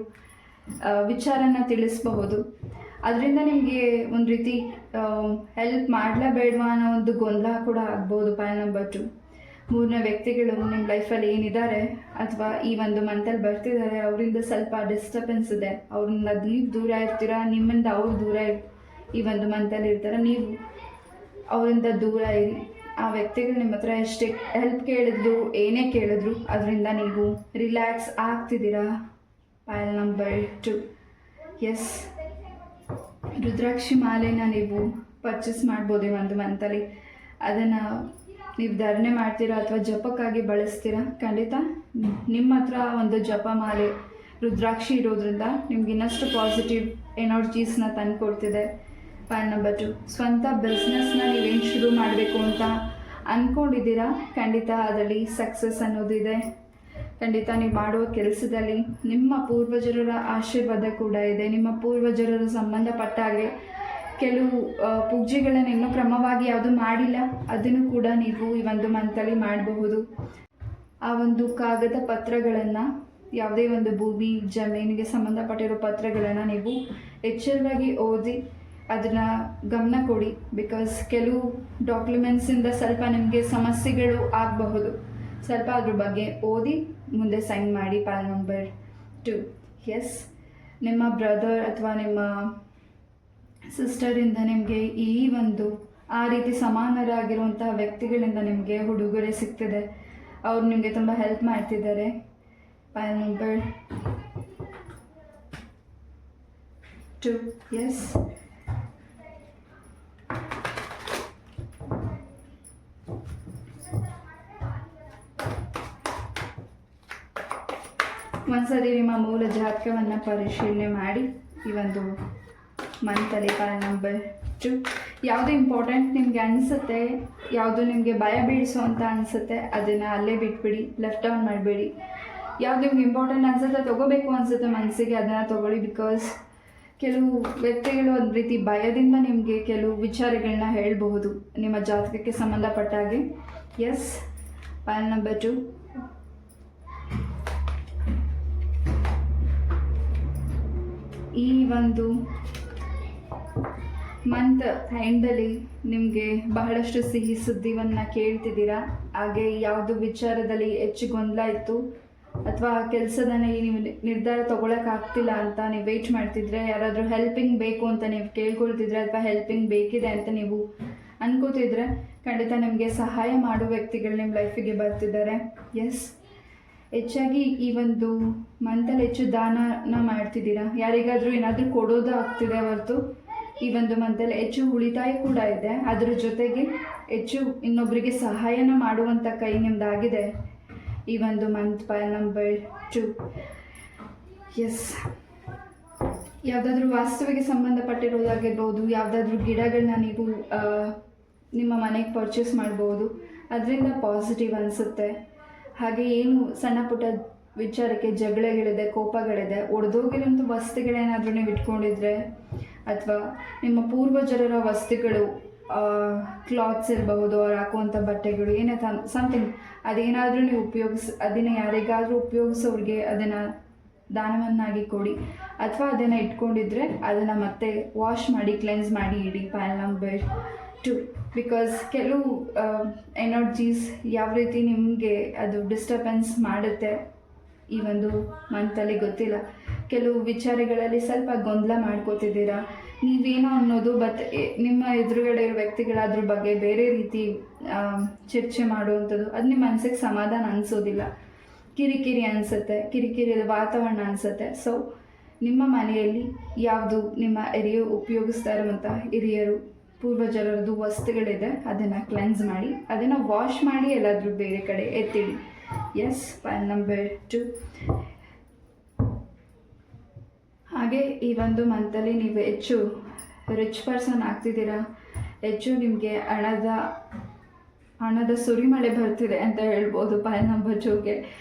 ವಿಚಾರನ ತಿಳಿಸಬಹುದು. ಅದರಿಂದ ನಿಮಗೆ ಒಂದು ರೀತಿ ಹೆಲ್ಪ್ ಮಾಡಲೇಬೇಡವಾ ಅನ್ನೋ ಒಂದು ಗೊಂದಲ ಕೂಡ ಆಗ್ಬೋದು. File number 2. ಮೂರನೇ ವ್ಯಕ್ತಿಗಳು ನಿಮ್ಮ ಲೈಫಲ್ಲಿ ಏನಿದ್ದಾರೆ ಅಥವಾ ಈ ಒಂದು ಮಂತಲ್ಲಿ ಬರ್ತಿದ್ದಾರೆ, ಅವರಿಂದ ಸ್ವಲ್ಪ ಡಿಸ್ಟರ್ಬೆನ್ಸ್ ಇದೆ. ಅವ್ರಿಂದ ನೀವು ದೂರ ಇರ್ತೀರಾ, ನಿಮ್ಮಿಂದ ಅವ್ರು ದೂರ ಈ ಒಂದು ಮಂತಲ್ಲಿ ಇರ್ತಾರೆ. ನೀವು ಅವರಿಂದ ದೂರ ಇರಿ. ಆ ವ್ಯಕ್ತಿಗಳು ನಿಮ್ಮ ಹತ್ರ ಎಷ್ಟೇ ಹೆಲ್ಪ್ ಕೇಳಿದ್ರು, ಏನೇ ಕೇಳಿದ್ರು ಅದರಿಂದ ನೀವು ರಿಲ್ಯಾಕ್ಸ್ ಆಗ್ತಿದ್ದೀರಾ. Pile number 2. ಎಸ್, ರುದ್ರಾಕ್ಷಿ ಮಾಲೆನ ನೀವು ಪರ್ಚೇಸ್ ಮಾಡ್ಬೋದು ಈ ಒಂದು ಮಂತಲ್ಲಿ. ಅದನ್ನು ನೀವು ಧಾರಣೆ ಮಾಡ್ತೀರಾ ಅಥವಾ ಜಪಕ್ಕಾಗಿ ಬಳಸ್ತೀರಾ. ಖಂಡಿತ ನಿಮ್ಮ ಹತ್ರ ಒಂದು ಜಪ ಮಾಲೆ ರುದ್ರಾಕ್ಷಿ ಇರೋದ್ರಿಂದ ನಿಮ್ಗೆ ಇನ್ನಷ್ಟು ಪಾಸಿಟಿವ್ ಎನರ್ಜೀಸ್ನ ತಂದುಕೊಡ್ತಿದೆ. Pile number 2. ಸ್ವಂತ ಬಿಸ್ನೆಸ್ನ ನೀವೇನು ಶುರು ಮಾಡಬೇಕು ಅಂತ ಅಂದ್ಕೊಂಡಿದ್ದೀರಾ, ಖಂಡಿತ ಅದರಲ್ಲಿ ಸಕ್ಸಸ್ ಅನ್ನೋದಿದೆ. ಖಂಡಿತ ನೀವು ಮಾಡುವ ಕೆಲಸದಲ್ಲಿ ನಿಮ್ಮ ಪೂರ್ವಜರ ಆಶೀರ್ವಾದ ಕೂಡ ಇದೆ. ನಿಮ್ಮ ಪೂರ್ವಜರ ಸಂಬಂಧಪಟ್ಟ ಹಾಗೆ ಕೆಲವು ಪೂಜೆಗಳನ್ನು ಇನ್ನೂ ಕ್ರಮವಾಗಿ ಯಾವುದು ಮಾಡಿಲ್ಲ, ಅದನ್ನು ಕೂಡ ನೀವು ಈ ಒಂದು ಮಂತಲ್ಲಿ ಮಾಡಬಹುದು. ಆ ಒಂದು ಕಾಗದ ಪತ್ರಗಳನ್ನು, ಯಾವುದೇ ಒಂದು ಭೂಮಿ ಜಮೀನಿಗೆ ಸಂಬಂಧಪಟ್ಟಿರೋ ಪತ್ರಗಳನ್ನು ನೀವು ಎಚ್ಚರವಾಗಿ ಓದಿ ಅದನ್ನು ಗಮನ ಕೊಡಿ. ಬಿಕಾಸ್ ಕೆಲವು ಡಾಕ್ಯುಮೆಂಟ್ಸಿಂದ ಸ್ವಲ್ಪ ನಿಮಗೆ ಸಮಸ್ಯೆಗಳು ಆಗಬಹುದು. ಸ್ವಲ್ಪ ಅದ್ರ ಬಗ್ಗೆ ಓದಿ ಮುಂದೆ ಸೈನ್ ಮಾಡಿ. File number 2. ಎಸ್, ನಿಮ್ಮ ಬ್ರದರ್ ಅಥವಾ ನಿಮ್ಮ ಸಿಸ್ಟರಿಂದ ನಿಮಗೆ ಈ ಒಂದು ಆ ರೀತಿ ಸಮಾನರಾಗಿರುವಂತಹ ವ್ಯಕ್ತಿಗಳಿಂದ ನಿಮಗೆ ಉಡುಗೊರೆ ಸಿಗ್ತಿದೆ. ಅವ್ರು ನಿಮಗೆ ತುಂಬ ಹೆಲ್ಪ್ ಮಾಡ್ತಿದ್ದಾರೆ. File number 2. ಎಸ್, ಒಂದ್ಸರಿ ನಿಮ್ಮ ಮೂಲ ಜಾತಕವನ್ನು ಪರಿಶೀಲನೆ ಮಾಡಿ ಈ ಒಂದು ಮಂತಲ್ಲಿ. File number 2. ಯಾವುದು ಇಂಪಾರ್ಟೆಂಟ್ ನಿಮಗೆ ಅನಿಸುತ್ತೆ, ಯಾವುದು ನಿಮಗೆ ಭಯ ಬೀಳಿಸೋ ಅಂತ ಅನಿಸುತ್ತೆ, ಅದನ್ನು ಅಲ್ಲೇ ಬಿಟ್ಬಿಡಿ, ಲೆಫ್ಟ್ ಡೌನ್ ಮಾಡಬೇಡಿ. ಯಾವುದು ನಿಮ್ಗೆ ಇಂಪಾರ್ಟೆಂಟ್ ಅನಿಸುತ್ತೆ, ತೊಗೋಬೇಕು ಅನಿಸುತ್ತೆ ಮನಸ್ಸಿಗೆ, ಅದನ್ನು ತೊಗೊಳ್ಳಿ. ಬಿಕಾಸ್ ಕೆಲವು ವ್ಯಕ್ತಿಗಳು ಒಂದು ರೀತಿ ಭಯದಿಂದ ನಿಮಗೆ ಕೆಲವು ವಿಚಾರಗಳನ್ನ ಹೇಳಬಹುದು ನಿಮ್ಮ ಜಾತಕಕ್ಕೆ ಸಂಬಂಧಪಟ್ಟ ಹಾಗೆ. Yes, pile number 2. ಈ ಒಂದು ಮಂತ್ ಎಂಡಲ್ಲಿ ನಿಮಗೆ ಬಹಳಷ್ಟು ಸಿಹಿ ಸುದ್ದಿವನ್ನು ಕೇಳ್ತಿದ್ದೀರಾ. ಹಾಗೆ ಯಾವುದು ವಿಚಾರದಲ್ಲಿ ಹೆಚ್ಚು ಗೊಂದಲ ಇತ್ತು ಅಥವಾ ಕೆಲಸದಲ್ಲಿ ನೀವು ನಿರ್ಧಾರ ತೊಗೊಳಕ್ಕಾಗ್ತಿಲ್ಲ ಅಂತ ನೀವು ವೆಯ್ಟ್ ಮಾಡ್ತಿದ್ರೆ, ಯಾರಾದರೂ ಹೆಲ್ಪಿಂಗ್ ಬೇಕು ಅಂತ ನೀವು ಕೇಳ್ಕೊಳ್ತಿದ್ರೆ ಅಥವಾ ಹೆಲ್ಪಿಂಗ್ ಬೇಕಿದೆ ಅಂತ ನೀವು ಅನ್ಕೋತಿದ್ರೆ, ಖಂಡಿತ ನಿಮಗೆ ಸಹಾಯ ಮಾಡೋ ವ್ಯಕ್ತಿಗಳು ನಿಮ್ಮ ಲೈಫಿಗೆ ಬರ್ತಿದ್ದಾರೆ. ಎಸ್, ಹೆಚ್ಚಾಗಿ ಈ ಒಂದು ಮಂತಲ್ಲಿ ಹೆಚ್ಚು ದಾನನ ಮಾಡ್ತಿದ್ದೀರಾ. ಯಾರಿಗಾದರೂ ಏನಾದರೂ ಕೊಡೋದು ಆಗ್ತಿದೆ ಹೊರತು ಈ ಒಂದು ಮಂತಲ್ಲಿ ಹೆಚ್ಚು ಉಳಿತಾಯ ಕೂಡ ಇದೆ. ಅದರ ಜೊತೆಗೆ ಹೆಚ್ಚು ಇನ್ನೊಬ್ಬರಿಗೆ ಸಹಾಯನ ಮಾಡುವಂಥ ಕೈ ನಿಮ್ಮದಾಗಿದೆ ಈ ಒಂದು ಮಂತ್. File number 2. ಎಸ್, ಯಾವುದಾದ್ರೂ ವಾಸ್ತುವಿಗೆ ಸಂಬಂಧಪಟ್ಟಿರೋದಾಗಿರ್ಬೋದು, ಯಾವುದಾದ್ರೂ ಗಿಡಗಳನ್ನ ನೀವು ನಿಮ್ಮ ಮನೆಗೆ ಪರ್ಚೇಸ್ ಮಾಡ್ಬೋದು, ಅದರಿಂದ ಪಾಸಿಟಿವ್ ಅನಿಸುತ್ತೆ. ಹಾಗೆ ಏನು ಸಣ್ಣ ಪುಟ್ಟ ವಿಚಾರಕ್ಕೆ ಜಗಳಗಳಿದೆ, ಕೋಪಗಳಿದೆ, ಒಡೆದೋಗಿರೋಂಥ ವಸ್ತುಗಳೇನಾದರೂ ನೀವು ಇಟ್ಕೊಂಡಿದ್ರೆ ಅಥವಾ ನಿಮ್ಮ ಪೂರ್ವಜರ ವಸ್ತುಗಳು, ಕ್ಲಾತ್ಸ್ ಇರಬಹುದು, ಅವ್ರು ಹಾಕುವಂಥ ಬಟ್ಟೆಗಳು, ಏನೇ ಸಮಥಿಂಗ್, ಅದೇನಾದರೂ ನೀವು ಅದನ್ನು ಯಾರಿಗಾದರೂ ಉಪಯೋಗಿಸೋರಿಗೆ ಅದನ್ನು ದಾನವನ್ನಾಗಿ ಕೊಡಿ. ಅಥವಾ ಅದನ್ನು ಇಟ್ಕೊಂಡಿದ್ರೆ ಅದನ್ನು ಮತ್ತೆ ವಾಶ್ ಮಾಡಿ, ಕ್ಲೆನ್ಸ್ ಮಾಡಿ ಇಡಿ. Pile number 2. ಬಿಕಾಸ್ ಕೆಲವು ಎನರ್ಜೀಸ್ ಯಾವ ರೀತಿ ನಿಮಗೆ ಅದು ಡಿಸ್ಟರ್ಬೆನ್ಸ್ ಮಾಡುತ್ತೆ ಈ ಒಂದು ಮಂತಲ್ಲಿ ಗೊತ್ತಿಲ್ಲ. ಕೆಲವು ವಿಚಾರಗಳಲ್ಲಿ ಸ್ವಲ್ಪ ಗೊಂದಲ ಮಾಡ್ಕೋತಿದ್ದೀರಾ. ನೀವೇನೋ ಅನ್ನೋದು ನಿಮ್ಮ ಎದುರುಗಡೆ ಇರೋ ವ್ಯಕ್ತಿಗಳಾದ್ರ ಬಗ್ಗೆ ಬೇರೆ ರೀತಿ ಚರ್ಚೆ ಮಾಡುವಂಥದ್ದು, ಅದು ನಿಮ್ಮ ಮನಸ್ಸಿಗೆ ಸಮಾಧಾನ ಅನಿಸೋದಿಲ್ಲ. ಕಿರಿಕಿರಿ ಅನಿಸುತ್ತೆ, ಕಿರಿಕಿರಿಯ ವಾತಾವರಣ ಅನಿಸುತ್ತೆ. ಸೊ ನಿಮ್ಮ ಮನೆಯಲ್ಲಿ ಯಾವುದು ನಿಮ್ಮ ಉಪಯೋಗಿಸ್ತಾ ಇರುವಂಥ ಹಿರಿಯರು ಪೂರ್ವಜರದ್ದು ವಸ್ತುಗಳಿದೆ, ಅದನ್ನು ಕ್ಲೆನ್ಸ್ ಮಾಡಿ, ಅದನ್ನು ವಾಶ್ ಮಾಡಿ ಎಲ್ಲಾದರೂ ಬೇರೆ ಕಡೆ ಎತ್ತಿಡಿ. S, pile number 2. ಹಾಗೆ ಈ ಒಂದು ಮಂತಲ್ಲಿ ನೀವು ಹೆಚ್ಚು ರಿಚ್ ಪರ್ಸನ್ ಆಗ್ತಿದ್ದೀರಾ. ಹೆಚ್ಚು ನಿಮಗೆ ಹಣದ ಸುರಿಮಳೆ ಬರ್ತಿದೆ ಅಂತ ಹೇಳ್ಬೋದು. ಫೈಲ್ ನಂಬರ್ 2ಗೆ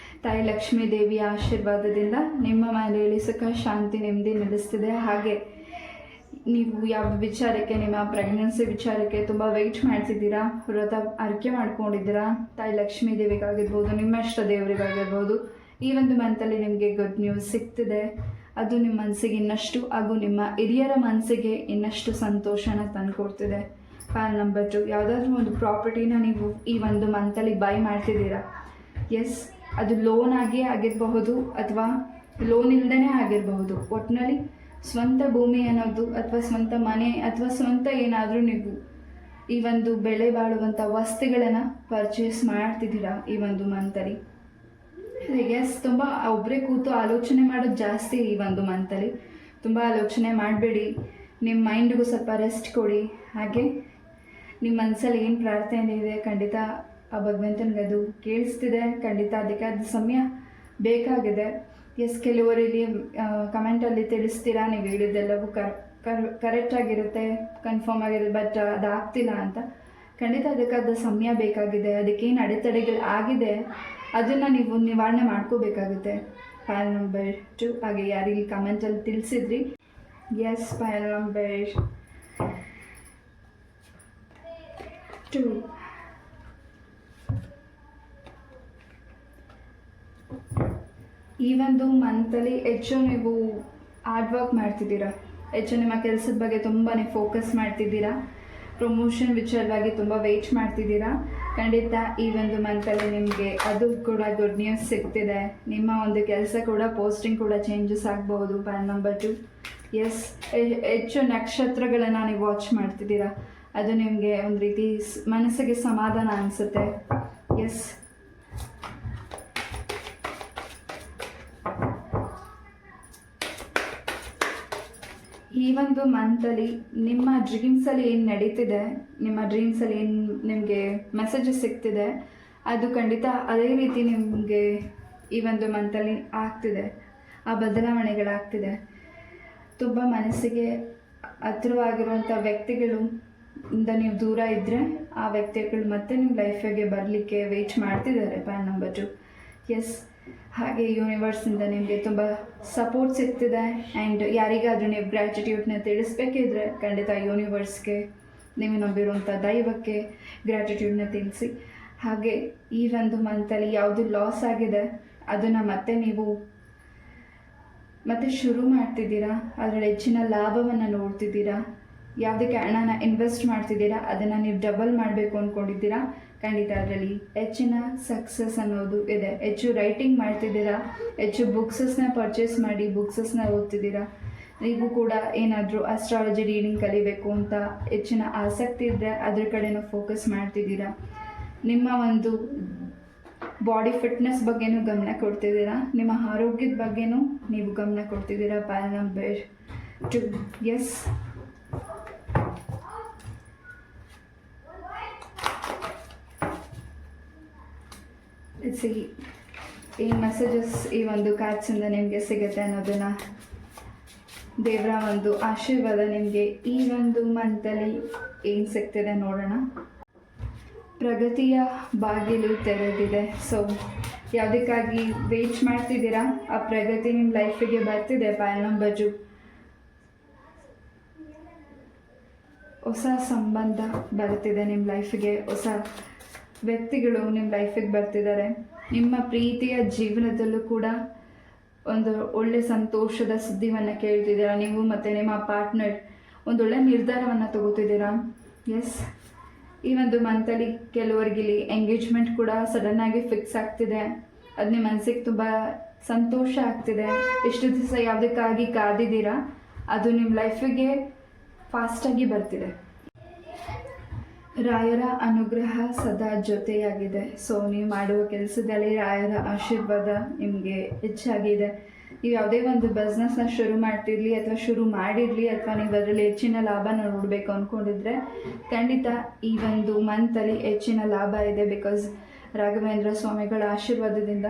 ತಾಯಿ ಲಕ್ಷ್ಮೀ ದೇವಿಯ ಆಶೀರ್ವಾದದಿಂದ ನಿಮ್ಮ ಮನೆಯಲ್ಲಿ ಸುಖ, ಶಾಂತಿ, ನೆಮ್ಮದಿ ನೆಲೆಸ್ತಿದೆ. ಹಾಗೆ ನೀವು ಯಾವ ವಿಚಾರಕ್ಕೆ, ನಿಮ್ಮ ಪ್ರೆಗ್ನೆನ್ಸಿ ವಿಚಾರಕ್ಕೆ ತುಂಬ ವೆಯ್ಟ್ ಮಾಡ್ತಿದ್ದೀರಾ, ವ್ರತ ಅರ್ಕೆ ಮಾಡ್ಕೊಂಡಿದ್ದೀರಾ, ತಾಯಿ ಲಕ್ಷ್ಮೀ ದೇವಿಗಾಗಿರ್ಬೋದು, ನಿಮ್ಮ ಇಷ್ಟ ದೇವರಿಗಾಗಿರ್ಬೋದು, ಈ ಒಂದು ಮಂತಲ್ಲಿ ನಿಮಗೆ ಗುಡ್ ನ್ಯೂಸ್ ಸಿಗ್ತಿದೆ. ಅದು ನಿಮ್ಮ ಮನಸ್ಸಿಗೆ ಇನ್ನಷ್ಟು ಹಾಗೂ ನಿಮ್ಮ ಹಿರಿಯರ ಮನಸ್ಸಿಗೆ ಇನ್ನಷ್ಟು ಸಂತೋಷನ ತಂದುಕೊಡ್ತಿದೆ. Pile number 2. ಯಾವುದಾದ್ರೂ ಒಂದು ಪ್ರಾಪರ್ಟಿನ ನೀವು ಈ ಒಂದು ಮಂತಲ್ಲಿ ಬೈ ಮಾಡ್ತಿದ್ದೀರಾ. ಎಸ್, ಅದು ಲೋನ್ ಆಗಿರಬಹುದು ಅಥವಾ ಲೋನ್ ಇಲ್ಲದೇ ಆಗಿರಬಹುದು. ಒಟ್ಟಿನಲ್ಲಿ ಸ್ವಂತ ಭೂಮಿ ಅನ್ನೋದು ಅಥವಾ ಸ್ವಂತ ಮನೆ ಅಥವಾ ಸ್ವಂತ ಏನಾದರೂ ನೀವು ಈ ಒಂದು ಬೆಲೆ ಬಾಳುವಂಥ ವಸ್ತುಗಳನ್ನು ಪರ್ಚೇಸ್ ಮಾಡ್ತಿದ್ದೀರಾ ಈ ಒಂದು ಮಂತಲ್ಲಿ. ಎಸ್, ತುಂಬ ಒಬ್ಬರೇ ಕೂತು ಆಲೋಚನೆ ಮಾಡೋದು ಜಾಸ್ತಿ ಈ ಒಂದು ಮಂತಲ್ಲಿ. ತುಂಬ ಆಲೋಚನೆ ಮಾಡಬೇಡಿ, ನಿಮ್ಮ ಮೈಂಡಿಗೂ ಸ್ವಲ್ಪ ರೆಸ್ಟ್ ಕೊಡಿ. ಹಾಗೆ ನಿಮ್ಮ ಮನಸ್ಸಲ್ಲಿ ಏನು ಪ್ರಾರ್ಥನೆ ಇದೆ, ಖಂಡಿತ ಆ ಭಗವಂತನಿಗೆ ಅದು ಕೇಳಿಸ್ತಿದೆ. ಖಂಡಿತ ಅದಕ್ಕೆ ಅದು ಸಮಯ ಬೇಕಾಗಿದೆ. ಎಸ್, ಕೆಲವರು ಇಲ್ಲಿ ಕಮೆಂಟಲ್ಲಿ ತಿಳಿಸ್ತೀರಾ ನೀವು ಹೇಳಿದ್ದೆಲ್ಲವೂ ಕರೆಕ್ಟಾಗಿರುತ್ತೆ, ಕನ್ಫರ್ಮ್ ಆಗಿರುತ್ತೆ, ಬಟ್ ಅದಾಗ್ತಿಲ್ಲ ಅಂತ. ಖಂಡಿತ ಅದಕ್ಕಾದ ಸಮಯ ಬೇಕಾಗಿದೆ. ಅದಕ್ಕೇನು ಅಡೆತಡೆಗಳು ಆಗಿದೆ ಅದನ್ನು ನೀವು ನಿವಾರಣೆ ಮಾಡ್ಕೋಬೇಕಾಗುತ್ತೆ. File number 2. ಹಾಗೆ ಯಾರಿಗೆ ಕಮೆಂಟಲ್ಲಿ ತಿಳಿಸಿದ್ರಿ. S, pile number 2. ಈ ಒಂದು ಮಂತಲ್ಲಿ ಹೆಚ್ಚು ನೀವು ಹಾರ್ಡ್ ವರ್ಕ್ ಮಾಡ್ತಿದ್ದೀರಾ. ಹೆಚ್ಚು ನಿಮ್ಮ ಕೆಲಸದ ಬಗ್ಗೆ ತುಂಬಾ ಫೋಕಸ್ ಮಾಡ್ತಿದ್ದೀರಾ. ಪ್ರಮೋಷನ್ ವಿಚಾರವಾಗಿ ತುಂಬ ವೆಯ್ಟ್ ಮಾಡ್ತಿದ್ದೀರಾ. ಖಂಡಿತ ಈ ಒಂದು ಮಂತಲ್ಲಿ ನಿಮಗೆ ಅದು ಕೂಡ ಗುಡ್ ನ್ಯೂಸ್ ಸಿಗ್ತಿದೆ. ನಿಮ್ಮ ಒಂದು ಕೆಲಸ ಕೂಡ, ಪೋಸ್ಟಿಂಗ್ ಕೂಡ ಚೇಂಜಸ್ ಆಗಬಹುದು. File number 2. ಎಸ್, ಹೆಚ್ಚು ನಕ್ಷತ್ರಗಳನ್ನು ನೀವು ವಾಚ್ ಮಾಡ್ತಿದ್ದೀರಾ. ಅದು ನಿಮಗೆ ಒಂದು ರೀತಿ ಮನಸ್ಸಿಗೆ ಸಮಾಧಾನ ಅನಿಸುತ್ತೆ. ಎಸ್, ಈ ಒಂದು ಮಂತಲ್ಲಿ ನಿಮ್ಮ ಡ್ರೀಮ್ಸಲ್ಲಿ ಏನು ನಡೀತಿದೆ, ನಿಮ್ಮ ಡ್ರೀಮ್ಸಲ್ಲಿ ಏನು ನಿಮಗೆ ಮೆಸೇಜಸ್ ಸಿಗ್ತಿದೆ, ಅದು ಖಂಡಿತ ಅದೇ ರೀತಿ ನಿಮಗೆ ಈ ಒಂದು ಮಂತಲ್ಲಿ ಆಗ್ತಿದೆ. ಆ ಬದಲಾವಣೆಗಳಾಗ್ತಿದೆ. ತುಂಬ ಮನಸ್ಸಿಗೆ ಹತ್ತಿರವಾಗಿರುವಂಥ ವ್ಯಕ್ತಿಗಳು ಇಂದ ನೀವು ದೂರ ಇದ್ದರೆ ಆ ವ್ಯಕ್ತಿಗಳು ಮತ್ತೆ ನಿಮ್ಮ ಲೈಫಿಗೆ ಬರಲಿಕ್ಕೆ ವೆಯ್ಟ್ ಮಾಡ್ತಿದ್ದಾರೆ. File number 2. ಎಸ್, ಹಾಗೆ ಯೂನಿವರ್ಸಿಂದ ನಿಮಗೆ ತುಂಬ ಸಪೋರ್ಟ್ ಸಿಗ್ತಿದೆ. ಆ್ಯಂಡ್ ಯಾರಿಗಾದರೂ ನೀವು ಗ್ರ್ಯಾಟಿಟ್ಯೂಡ್ನ ತಿಳಿಸ್ಬೇಕಿದ್ರೆ ಖಂಡಿತ ಯೂನಿವರ್ಸ್ಗೆ, ನೀವು ನಂಬಿರುವಂಥ ದೈವಕ್ಕೆ ಗ್ರ್ಯಾಟಿಟ್ಯೂಡ್ನ ತಿಳಿಸಿ. ಹಾಗೆ ಈ ಒಂದು ಮಂತಲ್ಲಿ ಯಾವುದು ಲಾಸ್ ಆಗಿದೆ ಅದನ್ನು ಮತ್ತೆ ಶುರು ಮಾಡ್ತಿದ್ದೀರಾ. ಅದರಲ್ಲಿ ಹೆಚ್ಚಿನ ಲಾಭವನ್ನು ನೋಡ್ತಿದ್ದೀರಾ. ಯಾವುದಕ್ಕೆ ಹಣನ ಇನ್ವೆಸ್ಟ್ ಮಾಡ್ತಿದ್ದೀರಾ ಅದನ್ನು ನೀವು ಡಬಲ್ ಮಾಡಬೇಕು ಅಂದ್ಕೊಂಡಿದ್ದೀರಾ, ಖಂಡಿತ ಅದರಲ್ಲಿ ಹೆಚ್ಚಿನ ಸಕ್ಸಸ್ ಅನ್ನೋದು ಇದೆ. ಹೆಚ್ಚು ರೈಟಿಂಗ್ ಮಾಡ್ತಿದ್ದೀರಾ, ಹೆಚ್ಚು ಬುಕ್ಸಸ್ನ ಪರ್ಚೇಸ್ ಮಾಡಿ ಬುಕ್ಸಸ್ನ ಓದ್ತಿದ್ದೀರಾ, ನೀವು ಕೂಡ ಏನಾದರೂ ಅಸ್ಟ್ರಾಲಜಿ ರೀಡಿಂಗ್ ಕಲಿಬೇಕು ಅಂತ ಹೆಚ್ಚಿನ ಆಸಕ್ತಿ ಇದ್ದರೆ ಅದ್ರ ಕಡೆನೂ ಫೋಕಸ್ ಮಾಡ್ತಿದ್ದೀರಾ, ನಿಮ್ಮ ಒಂದು ಬಾಡಿ ಫಿಟ್ನೆಸ್ ಬಗ್ಗೆನೂ ಗಮನ ಕೊಡ್ತಿದ್ದೀರಾ, ನಿಮ್ಮ ಆರೋಗ್ಯದ ಬಗ್ಗೆನೂ ನೀವು ಗಮನ ಕೊಡ್ತಿದ್ದೀರಾ. Pile number 2. ಎಸ್, ಏನು ಮೆಸೇಜಸ್ ಈ ಒಂದು ಕಾರ್ಡ್ಸಿಂದ ನಿಮಗೆ ಸಿಗುತ್ತೆ ಅನ್ನೋದನ್ನು, ದೇವರ ಒಂದು ಆಶೀರ್ವಾದ ನಿಮಗೆ ಈ ಒಂದು ಮಂತಲ್ಲಿ ಏನು ಸಿಗ್ತಿದೆ ನೋಡೋಣ. ಪ್ರಗತಿಯ ಬಾಗಿಲು ತೆರೆದಿದೆ. ಸೊ ಯಾವುದಕ್ಕಾಗಿ ವೇಟ್ ಮಾಡ್ತಿದ್ದೀರಾ ಆ ಪ್ರಗತಿ ನಿಮ್ಮ ಲೈಫಿಗೆ ಬರ್ತಿದೆ. ಪೈಲ್ ನಂಬರ್ 2. ಹೊಸ ಸಂಬಂಧ ಬರ್ತಿದೆ ನಿಮ್ಮ ಲೈಫಿಗೆ, ಹೊಸ ವ್ಯಕ್ತಿಗಳು ನಿಮ್ಮ ಲೈಫಿಗೆ ಬರ್ತಿದ್ದಾರೆ. ನಿಮ್ಮ ಪ್ರೀತಿಯ ಜೀವನದಲ್ಲೂ ಕೂಡ ಒಂದು ಒಳ್ಳೆ ಸಂತೋಷದ ಸುದ್ದಿಯನ್ನು ಕೇಳ್ತಿದ್ದೀರಾ. ನೀವು ಮತ್ತು ನಿಮ್ಮ ಪಾರ್ಟ್ನರ್ ಒಂದೊಳ್ಳೆ ನಿರ್ಧಾರವನ್ನು ತಗೋತಿದ್ದೀರಾ. ಎಸ್, ಈ ಒಂದು ಮಂತಲ್ಲಿ ಕೆಲವರಿಗಿಲ್ಲಿ ಎಂಗೇಜ್ಮೆಂಟ್ ಕೂಡ ಸಡನ್ನಾಗಿ ಫಿಕ್ಸ್ ಆಗ್ತಿದೆ. ಅದು ನಿಮ್ಮ ಮನಸ್ಸಿಗೆ ತುಂಬ ಸಂತೋಷ ಆಗ್ತಿದೆ. ಎಷ್ಟು ದಿವಸ ಯಾವುದಕ್ಕಾಗಿ ಕಾದಿದ್ದೀರಾ ಅದು ನಿಮ್ಮ ಲೈಫಿಗೆ ಫಾಸ್ಟಾಗಿ ಬರ್ತಿದೆ. ರಾಯರ ಅನುಗ್ರಹ ಸದಾ ಜೊತೆಯಾಗಿದೆ. ಸೊ ನೀವು ಮಾಡುವ ಕೆಲಸದಲ್ಲಿ ರಾಯರ ಆಶೀರ್ವಾದ ನಿಮಗೆ ಹೆಚ್ಚಾಗಿದೆ. ನೀವು ಯಾವುದೇ ಒಂದು ಬಿಸ್ನೆಸ್ನ ಶುರು ಮಾಡ್ತಿರಲಿ ಅಥವಾ ಶುರು ಮಾಡಿರಲಿ ಅಥವಾ ನೀವು ಅದರಲ್ಲಿ ಹೆಚ್ಚಿನ ಲಾಭನ ನೋಡಬೇಕು ಅಂದ್ಕೊಂಡಿದ್ರೆ ಖಂಡಿತ ಈ ಒಂದು ಮಂತಲ್ಲಿ ಹೆಚ್ಚಿನ ಲಾಭ ಇದೆ. ಬಿಕಾಸ್ ರಾಘವೇಂದ್ರ ಸ್ವಾಮಿಗಳ ಆಶೀರ್ವಾದದಿಂದ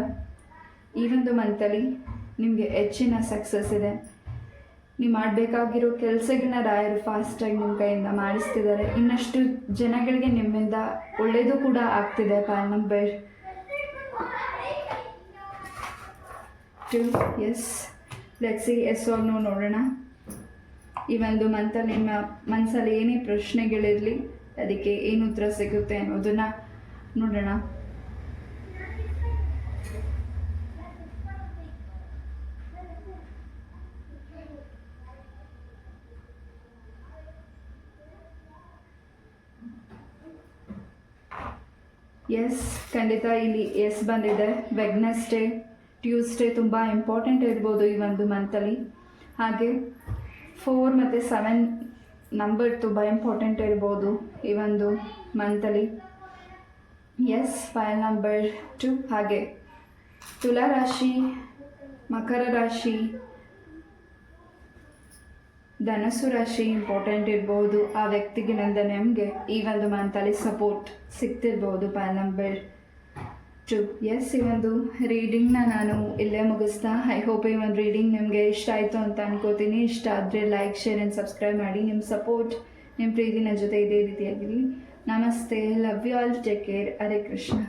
ಈ ಒಂದು ಮಂತಲ್ಲಿ ನಿಮಗೆ ಹೆಚ್ಚಿನ ಸಕ್ಸಸ್ ಇದೆ. ನೀವು ಮಾಡಬೇಕಾಗಿರೋ ಕೆಲಸಗಳನ್ನ ರಾಯರು ಫಾಸ್ಟಾಗಿ ನಿಮ್ಮ ಕೈಯಿಂದ ಮಾಡಿಸ್ತಿದ್ದಾರೆ. ಇನ್ನಷ್ಟು ಜನಗಳಿಗೆ ನಿಮ್ಮಿಂದ ಒಳ್ಳೆಯದು ಕೂಡ ಆಗ್ತಿದೆ. Pile number 2. Yes, let's see yes or no ನೋಡೋಣ. ಈ ಒಂದು ಮಂತಲ್ಲಿ ನಿಮ್ಮ ಮನಸ್ಸಲ್ಲಿ ಏನೇ ಪ್ರಶ್ನೆಗಳಿರಲಿ ಅದಕ್ಕೆ ಏನು ಉತ್ತರ ಸಿಗುತ್ತೆ ಅನ್ನೋದನ್ನು ನೋಡೋಣ. ಎಸ್, ಖಂಡಿತ ಇಲ್ಲಿ ಎಸ್ ಬಂದಿದೆ. ವೆಡ್ನೆಸ್ಡೇ, ಟ್ಯೂಸ್ಡೇ ತುಂಬ ಇಂಪಾರ್ಟೆಂಟ್ ಇರ್ಬೋದು ಈ ಒಂದು ಮಂತಲ್ಲಿ. ಹಾಗೆ 4 ಮತ್ತು 7 ನಂಬರ್ ತುಂಬ ಇಂಪಾರ್ಟೆಂಟ್ ಇರ್ಬೋದು ಈ ಒಂದು ಮಂತಲ್ಲಿ. S, ಪೈಲ್ number 2. ಹಾಗೆ ತುಲಾ ರಾಶಿ, ಮಕರ ರಾಶಿ, ಧನಸ್ಸು ರಾಶಿ ಇಂಪಾರ್ಟೆಂಟ್ ಇರ್ಬೋದು. ಆ ವ್ಯಕ್ತಿಗಿನಿಂದ ನಿಮಗೆ ಈ ಒಂದು ಮಂತಲ್ಲಿ ಸಪೋರ್ಟ್ ಸಿಗ್ತಿರ್ಬೋದು. Pile number 2. ಎಸ್, ಈ ಒಂದು ರೀಡಿಂಗ್ನ ನಾನು ಇಲ್ಲೇ ಮುಗಿಸ್ತಾ. ಐ ಹೋಪ್ ಈ ಒಂದು ರೀಡಿಂಗ್ ನಿಮಗೆ ಇಷ್ಟ ಆಯಿತು ಅಂತ ಅನ್ಕೋತೀನಿ. ಇಷ್ಟ ಆದರೆ ಲೈಕ್, ಶೇರ್ ಆ್ಯಂಡ್ ಸಬ್ಸ್ಕ್ರೈಬ್ ಮಾಡಿ. ನಿಮ್ಮ ಸಪೋರ್ಟ್, ನಿಮ್ಮ ಪ್ರೀತಿ ನನ್ನ ಜೊತೆ ಇದೇ ರೀತಿಯಾಗಿರಲಿ. ನಮಸ್ತೆ, love you all, take care. Hare Krishna.